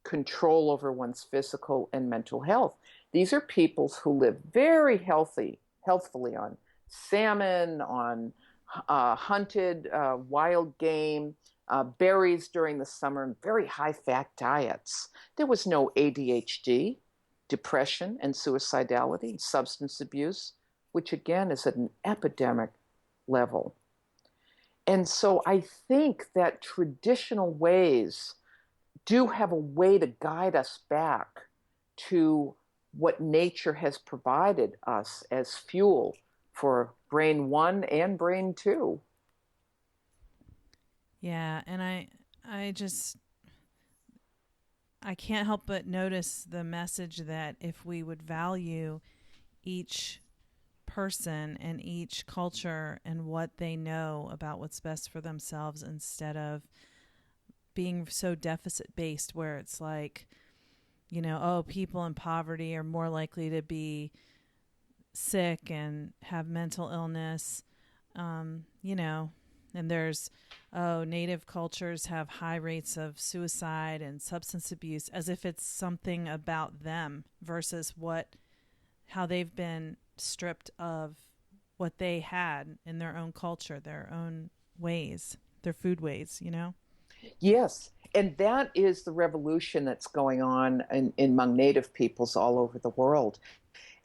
control over one's physical and mental health. These are peoples who live very healthfully on salmon, on hunted wild game, berries during the summer, and very high-fat diets. There was no ADHD, depression, and suicidality, substance abuse, which again is at an epidemic level. And so I think that traditional ways do have a way to guide us back to what nature has provided us as fuel for brain 1 and brain 2. Yeah, and I can't help but notice the message that if we would value each person and each culture and what they know about what's best for themselves, instead of being so deficit based, where it's like, oh, people in poverty are more likely to be sick and have mental illness, and there's, native cultures have high rates of suicide and substance abuse, as if it's something about them versus how they've been stripped of what they had in their own culture, their own ways, their food ways. Yes. And that is the revolution that's going on among Native peoples all over the world.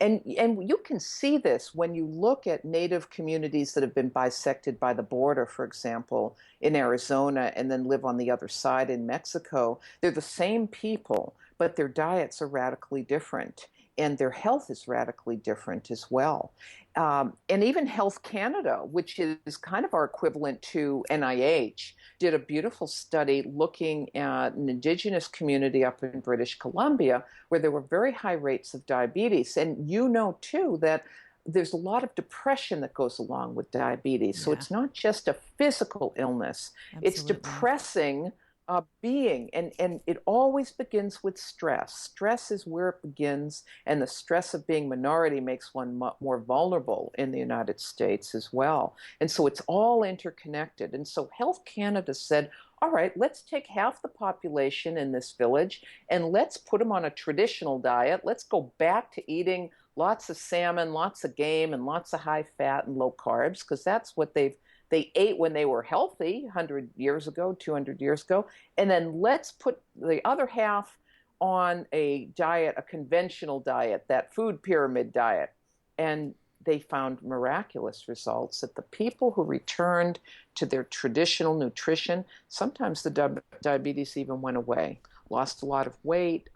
And you can see this when you look at Native communities that have been bisected by the border, for example, in Arizona, and then live on the other side in Mexico. They're the same people, but their diets are radically different, and their health is radically different as well. And even Health Canada, which is kind of our equivalent to NIH, did a beautiful study looking at an indigenous community up in British Columbia where there were very high rates of diabetes. And too, that there's a lot of depression that goes along with diabetes. Yeah. So it's not just a physical illness. Absolutely. It's depressing being. And it always begins with stress. Stress is where it begins. And the stress of being minority makes one more vulnerable in the United States as well. And so it's all interconnected. And so Health Canada said, all right, let's take half the population in this village and let's put them on a traditional diet. Let's go back to eating lots of salmon, lots of game, and lots of high fat and low carbs, because that's what they ate when they were healthy 100 years ago, 200 years ago. And then let's put the other half on a diet, a conventional diet, that food pyramid diet. And they found miraculous results that the people who returned to their traditional nutrition, sometimes the diabetes even went away, lost a lot of weight,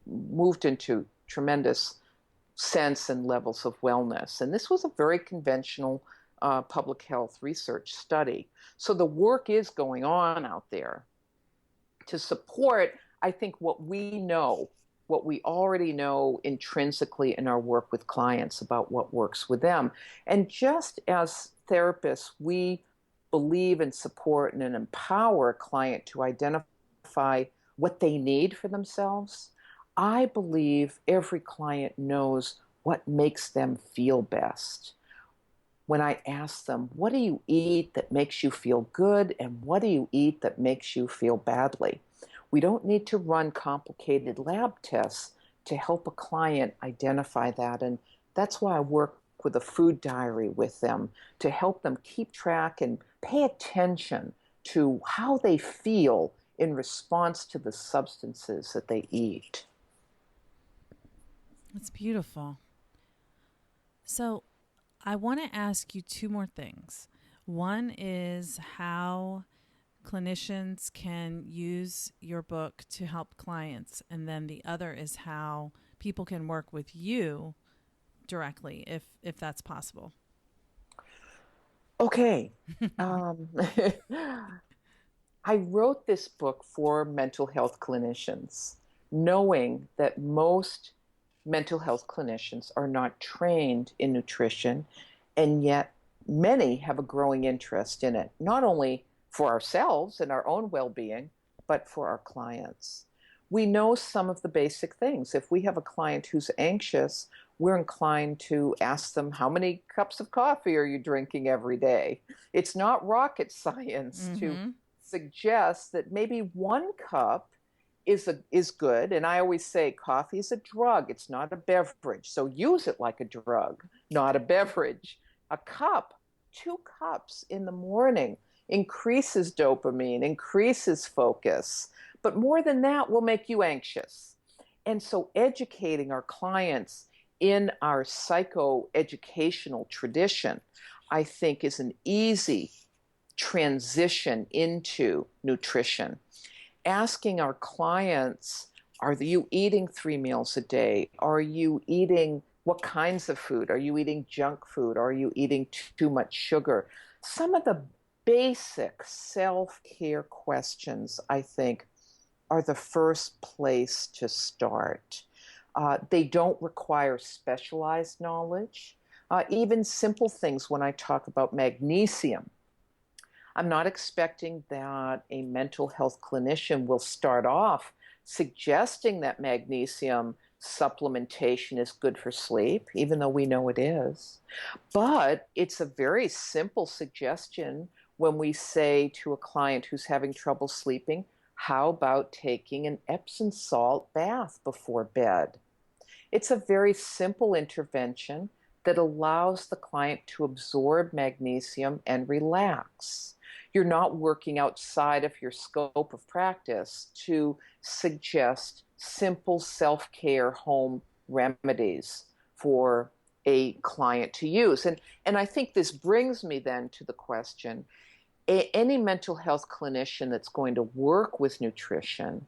moved into tremendous sense and levels of wellness. And this was a very conventional public health research study. So the work is going on out there to support, I think, what we already know intrinsically in our work with clients about what works with them. And just as therapists, we believe and support and empower a client to identify what they need for themselves. I believe every client knows what makes them feel best. When I ask them, what do you eat that makes you feel good, and what do you eat that makes you feel badly? We don't need to run complicated lab tests to help a client identify that. And that's why I work with a food diary with them, to help them keep track and pay attention to how they feel in response to the substances that they eat. That's beautiful. So I want to ask you two more things. One is how clinicians can use your book to help clients. And then the other is how people can work with you directly, if that's possible. Okay. I wrote this book for mental health clinicians, knowing that most mental health clinicians are not trained in nutrition, and yet many have a growing interest in it, not only for ourselves and our own well-being, but for our clients. We know some of the basic things. If we have a client who's anxious, we're inclined to ask them, how many cups of coffee are you drinking every day? It's not rocket science to suggest that maybe 1 cup is good. And I always say coffee is a drug. It's not a beverage. So use it like a drug, not a beverage. A cup, 2 cups in the morning increases dopamine, increases focus. But more than that will make you anxious. And so educating our clients in our psychoeducational tradition, I think, is an easy transition into nutrition. Asking our clients, are you eating 3 meals a day? Are you eating what kinds of food? Are you eating junk food? Are you eating too much sugar? Some of the basic self-care questions, I think, are the first place to start. They don't require specialized knowledge. Even simple things when I talk about magnesium. I'm not expecting that a mental health clinician will start off suggesting that magnesium supplementation is good for sleep, even though we know it is. But it's a very simple suggestion when we say to a client who's having trouble sleeping, how about taking an Epsom salt bath before bed? It's a very simple intervention that allows the client to absorb magnesium and relax. You're not working outside of your scope of practice to suggest simple self-care home remedies for a client to use. And I think this brings me then to the question, any mental health clinician that's going to work with nutrition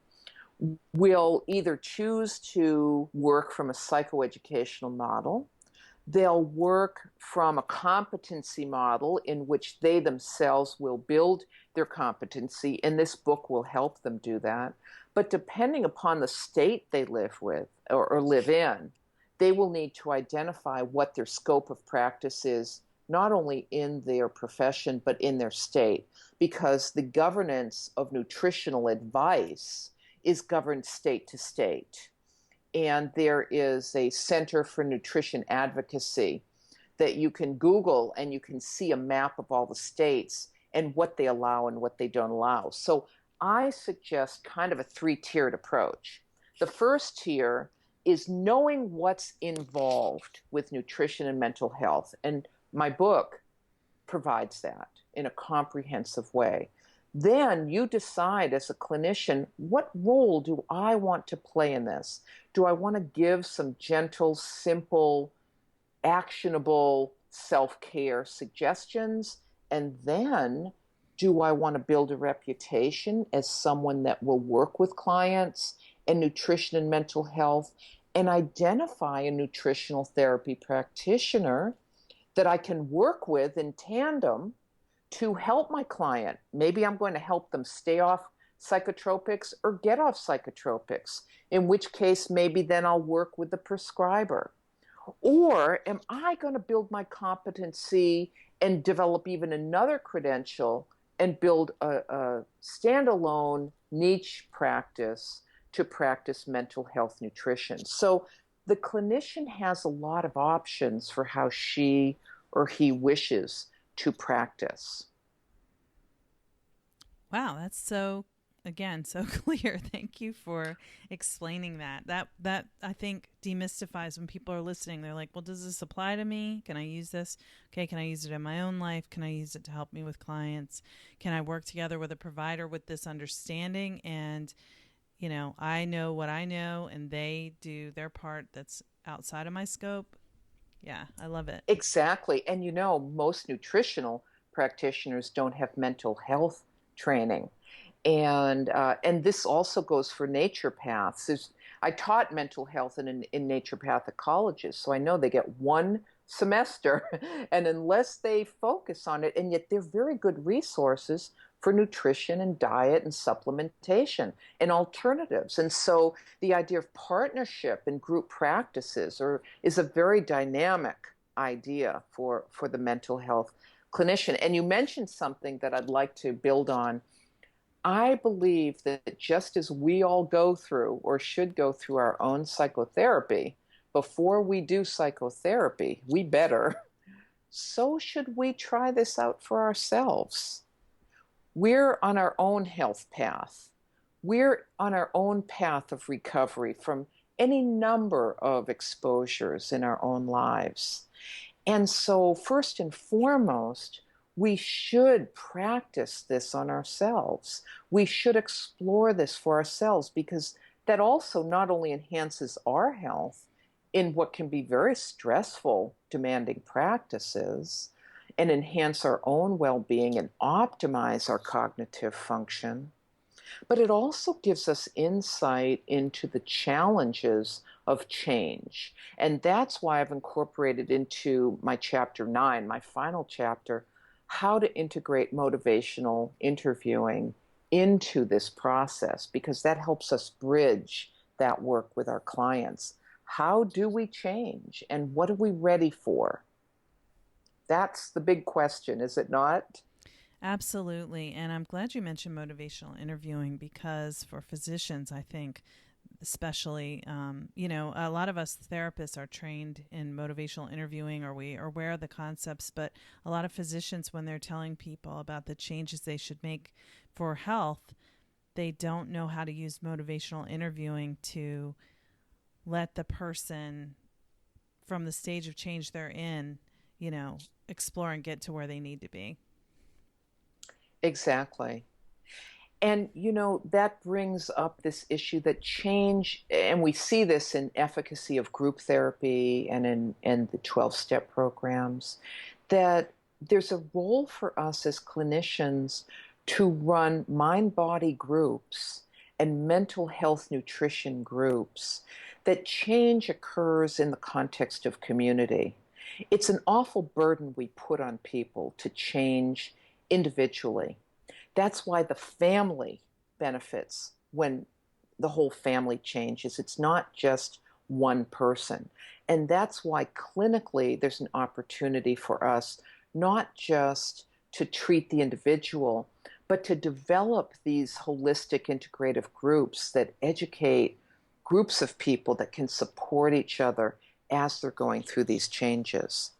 will either choose to work from a psychoeducational model, they'll work from a competency model in which they themselves will build their competency, and this book will help them do that. But depending upon the state they live with or live in, they will need to identify what their scope of practice is, not only in their profession, but in their state, because the governance of nutritional advice is governed state to state. And there is a Center for Nutrition Advocacy that you can Google, and you can see a map of all the states and what they allow and what they don't allow. So I suggest kind of a three-tiered approach. The first tier is knowing what's involved with nutrition and mental health. And my book provides that in a comprehensive way. Then you decide as a clinician, what role do I want to play in this? Do I want to give some gentle, simple, actionable self-care suggestions? And then do I want to build a reputation as someone that will work with clients in nutrition and mental health and identify a nutritional therapy practitioner that I can work with in tandem to help my client? Maybe I'm going to help them stay off psychotropics or get off psychotropics, in which case maybe then I'll work with the prescriber. Or am I going to build my competency and develop even another credential and build a standalone niche practice to practice mental health nutrition? So the clinician has a lot of options for how she or he wishes to practice. Wow, that's so clear. Thank you for explaining that. That I think demystifies when people are listening. They're like, well, does this apply to me? Can I use this? Okay, can I use it in my own life? Can I use it to help me with clients? Can I work together with a provider with this understanding? And, I know what I know and they do their part that's outside of my scope. Yeah, I love it. Exactly. And most nutritional practitioners don't have mental health training. And this also goes for naturopaths. I taught mental health in naturopathic colleges, so I know they get one semester, and unless they focus on it, and yet they're very good resources for nutrition and diet and supplementation and alternatives. And so the idea of partnership and group practices is a very dynamic idea for the mental health clinician. And you mentioned something that I'd like to build on. I believe that just as we all go through or should go through our own psychotherapy, before we do psychotherapy, we better, so should we try this out for ourselves. We're on our own health path. We're on our own path of recovery from any number of exposures in our own lives. And so first and foremost, we should practice this on ourselves. We should explore this for ourselves, because that also not only enhances our health in what can be very stressful, demanding practices, and enhance our own well-being and optimize our cognitive function, but it also gives us insight into the challenges of change. And that's why I've incorporated into my chapter 9, my final chapter, how to integrate motivational interviewing into this process, because that helps us bridge that work with our clients. How do we change, and what are we ready for? That's the big question, is it not? Absolutely. And I'm glad you mentioned motivational interviewing because for physicians, I think, especially, a lot of us therapists are trained in motivational interviewing, or we are aware of the concepts, but a lot of physicians, when they're telling people about the changes they should make for health, they don't know how to use motivational interviewing to let the person from the stage of change they're in, explore and get to where they need to be. Exactly. And, that brings up this issue that change, and we see this in efficacy of group therapy and in the 12-step programs, that there's a role for us as clinicians to run mind-body groups and mental health nutrition groups that change occurs in the context of community. It's an awful burden we put on people to change individually. That's why the family benefits when the whole family changes. It's not just one person. And that's why clinically there's an opportunity for us not just to treat the individual, but to develop these holistic integrative groups that educate groups of people that can support each other as they're going through these changes.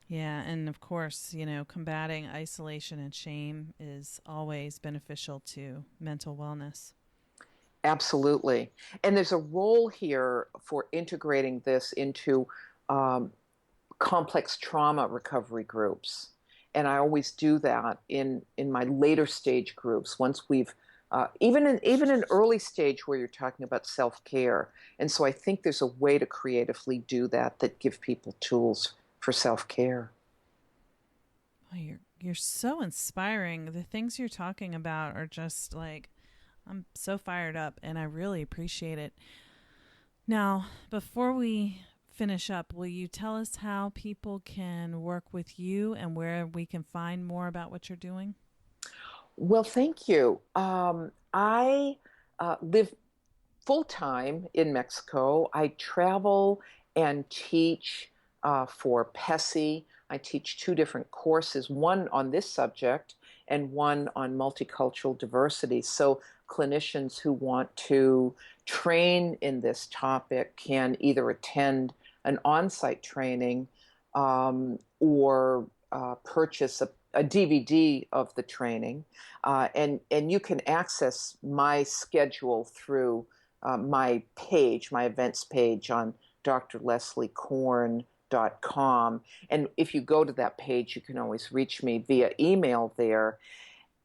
Yeah, and of course, combating isolation and shame is always beneficial to mental wellness. Absolutely. And there's a role here for integrating this into um, complex trauma recovery groups. And I always do that in my later stage groups once we've even in early stage where you're talking about self-care. And so I think there's a way to creatively do that give people tools for self-care. Oh, you're so inspiring. The things you're talking about are just like I'm so fired up and I really appreciate it. Now, before we finish up, will you tell us how people can work with you and where we can find more about what you're doing? Well, thank you. I live full time in Mexico. I travel and teach for PESI. I teach two different courses, one on this subject and one on multicultural diversity. So clinicians who want to train in this topic can either attend an on-site training or purchase a DVD of the training, and you can access my schedule through my page, my events page on drlesliekorn.com. And if you go to that page, you can always reach me via email there.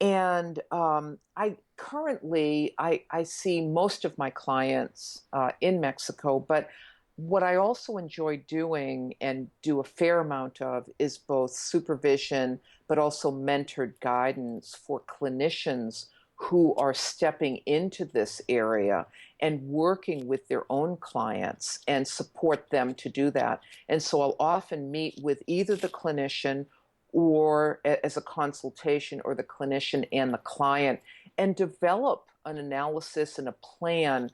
And I currently I see most of my clients in Mexico, but what I also enjoy doing and do a fair amount of is both supervision, but also mentored guidance for clinicians who are stepping into this area and working with their own clients and support them to do that. And so I'll often meet with either the clinician or as a consultation, or the clinician and the client, and develop an analysis and a plan,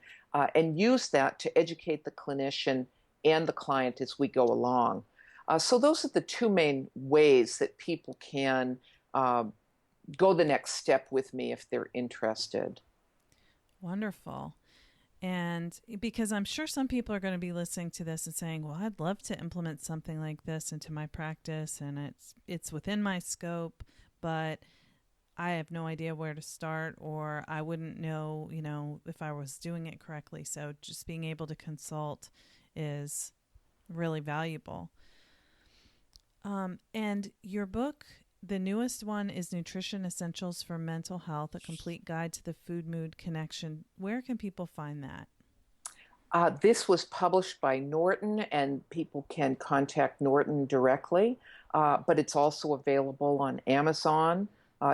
and use that to educate the clinician and the client as we go along. So those are the two main ways that people can go the next step with me if they're interested. Wonderful. And because I'm sure some people are going to be listening to this and saying, "Well, I'd love to implement something like this into my practice and it's within my scope, but I have no idea where to start or I wouldn't know, if I was doing it correctly." So just being able to consult is really valuable. And your book, the newest one, is Nutrition Essentials for Mental Health, a complete guide to the food mood connection. Where can people find that? This was published by Norton, and people can contact Norton directly, but it's also available on Amazon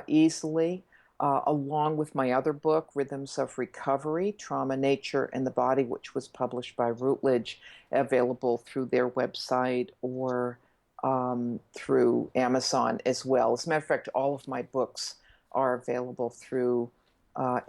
easily, along with my other book, Rhythms of Recovery, Trauma, Nature, and the Body, which was published by Routledge, available through their website or through Amazon as well. As a matter of fact, all of my books are available through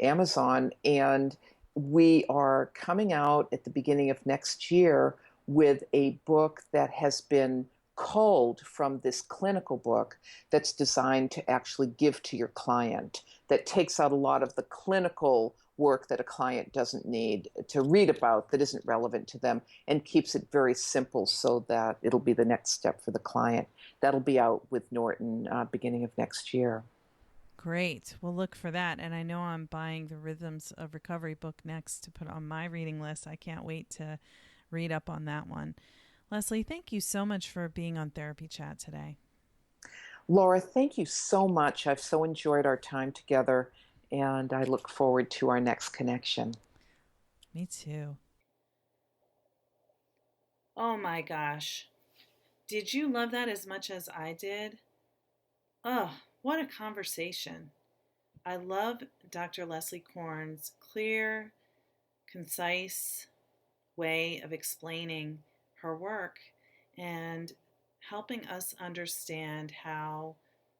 Amazon, and we are coming out at the beginning of next year with a book that has been culled from this clinical book that's designed to actually give to your client, that takes out a lot of the clinical work that a client doesn't need to read about, that isn't relevant to them, and keeps it very simple so that it'll be the next step for the client. That'll be out with Norton beginning of next year. Great. We'll look for that. And I know I'm buying the Rhythms of Recovery book next to put on my reading list. I can't wait to read up on that one. Leslie, thank you so much for being on Therapy Chat today. Laura, thank you so much. I've so enjoyed our time together, and I look forward to our next connection. Me too. Oh my gosh. Did you love that as much as I did? Oh, what a conversation. I love Dr. Leslie Korn's clear, concise way of explaining her work and helping us understand how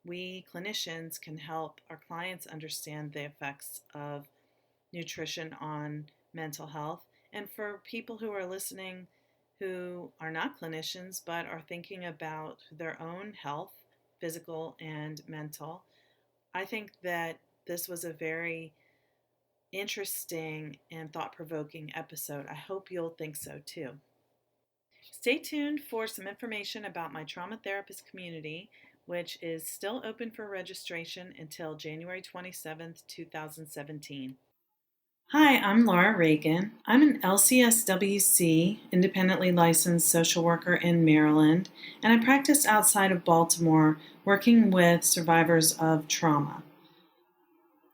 we clinicians can help our clients understand the effects of nutrition on mental health. And for people who are listening who are not clinicians but are thinking about their own health, physical and mental, I think that this was a very interesting and thought-provoking episode. I hope you'll think so too. Stay tuned for some information about my trauma therapist community, which is still open for registration until January 27th, 2017. Hi, I'm Laura Reagan. I'm an LCSW-C independently licensed social worker in Maryland, and I practice outside of Baltimore working with survivors of trauma.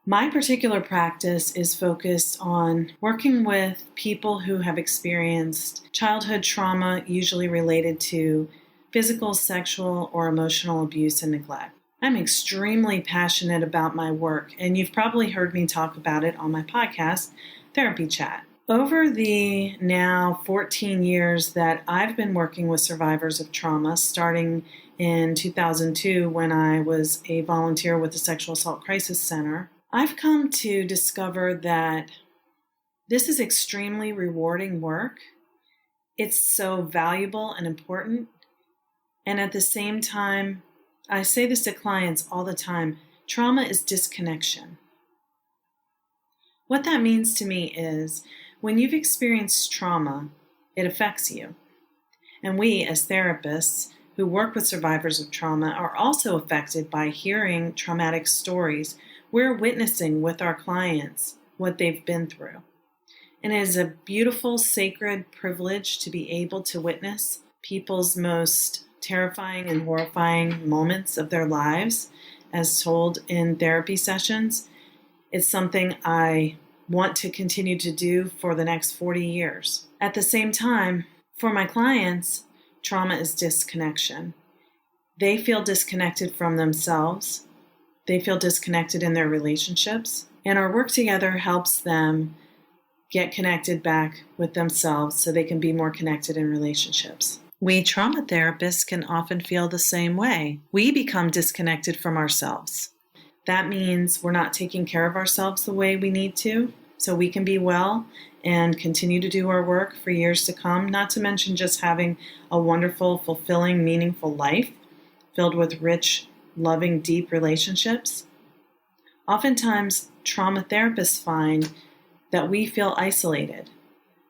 My particular practice is focused on working with people who have experienced childhood trauma, usually related to physical, sexual, or emotional abuse and neglect. I'm extremely passionate about my work, and you've probably heard me talk about it on my podcast, Therapy Chat. Over the now 14 years that I've been working with survivors of trauma, starting in 2002 when I was a volunteer with the Sexual Assault Crisis Center, I've come to discover that this is extremely rewarding work. It's so valuable and important. And at the same time, I say this to clients all the time, trauma is disconnection. What that means to me is when you've experienced trauma, it affects you. And we, as therapists who work with survivors of trauma, are also affected by hearing traumatic stories. We're witnessing with our clients what they've been through. And it is a beautiful, sacred privilege to be able to witness people's most terrifying and horrifying moments of their lives as told in therapy sessions. It's something I want to continue to do for the next 40 years. At the same time, for my clients, trauma is disconnection. They feel disconnected from themselves. They feel disconnected in their relationships, and our work together helps them get connected back with themselves so they can be more connected in relationships. We trauma therapists can often feel the same way. We become disconnected from ourselves. That means we're not taking care of ourselves the way we need to, so we can be well and continue to do our work for years to come, not to mention just having a wonderful, fulfilling, meaningful life filled with rich, loving, deep relationships. Oftentimes, trauma therapists find that we feel isolated.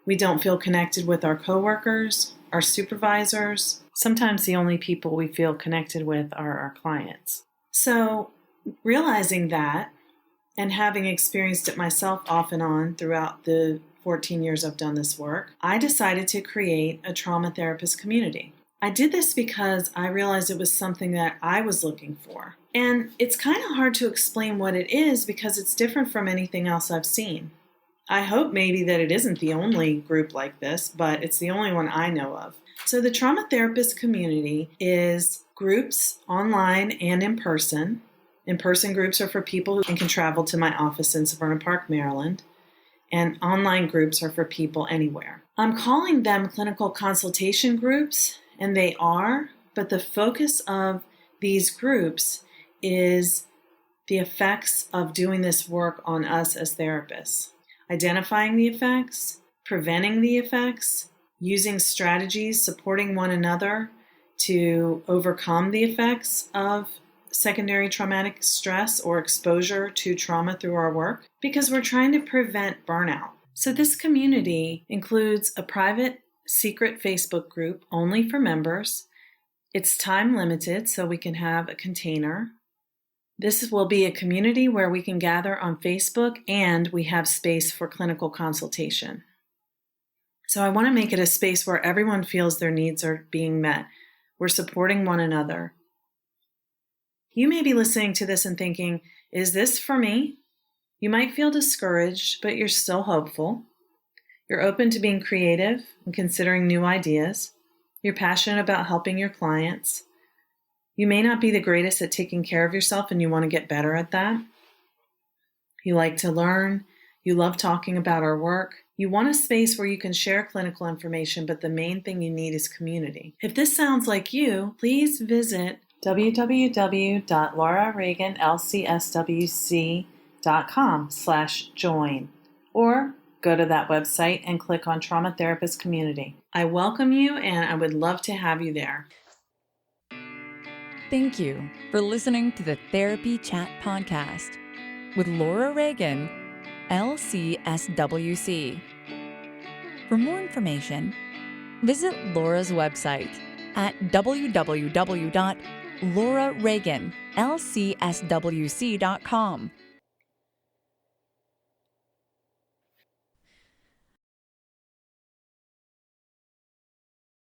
We don't feel connected with our coworkers, our supervisors. Sometimes the only people we feel connected with are our clients. So, realizing that and having experienced it myself off and on throughout the 14 years I've done this work, I decided to create a trauma therapist community. I did this because I realized it was something that I was looking for. And it's kind of hard to explain what it is because it's different from anything else I've seen. I hope maybe that it isn't the only group like this, but it's the only one I know of. So the trauma therapist community is groups online and in person. In-person groups are for people who can travel to my office in Severna Park, Maryland. And online groups are for people anywhere. I'm calling them clinical consultation groups, and they are, but the focus of these groups is the effects of doing this work on us as therapists. Identifying the effects, preventing the effects, using strategies, supporting one another to overcome the effects of secondary traumatic stress or exposure to trauma through our work, because we're trying to prevent burnout. So this community includes a private, secret Facebook group only for members. It's time limited, so we can have a container. This will be a community where we can gather on Facebook, and we have space for clinical consultation. So I want to make it a space where everyone feels their needs are being met. We're supporting one another. You may be listening to this and thinking, is this for me? You might feel discouraged, but you're still hopeful. You're open to being creative and considering new ideas. You're passionate about helping your clients. You may not be the greatest at taking care of yourself, and you want to get better at that. You like to learn. You love talking about our work. You want a space where you can share clinical information, but the main thing you need is community. If this sounds like you, please visit www.laurareagan.lcswc.com/join, or go to that website and click on Trauma Therapist Community. I welcome you, and I would love to have you there. Thank you for listening to the Therapy Chat Podcast with Laura Reagan, LCSW-C. For more information, visit Laura's website at www.laurareaganlcswc.com.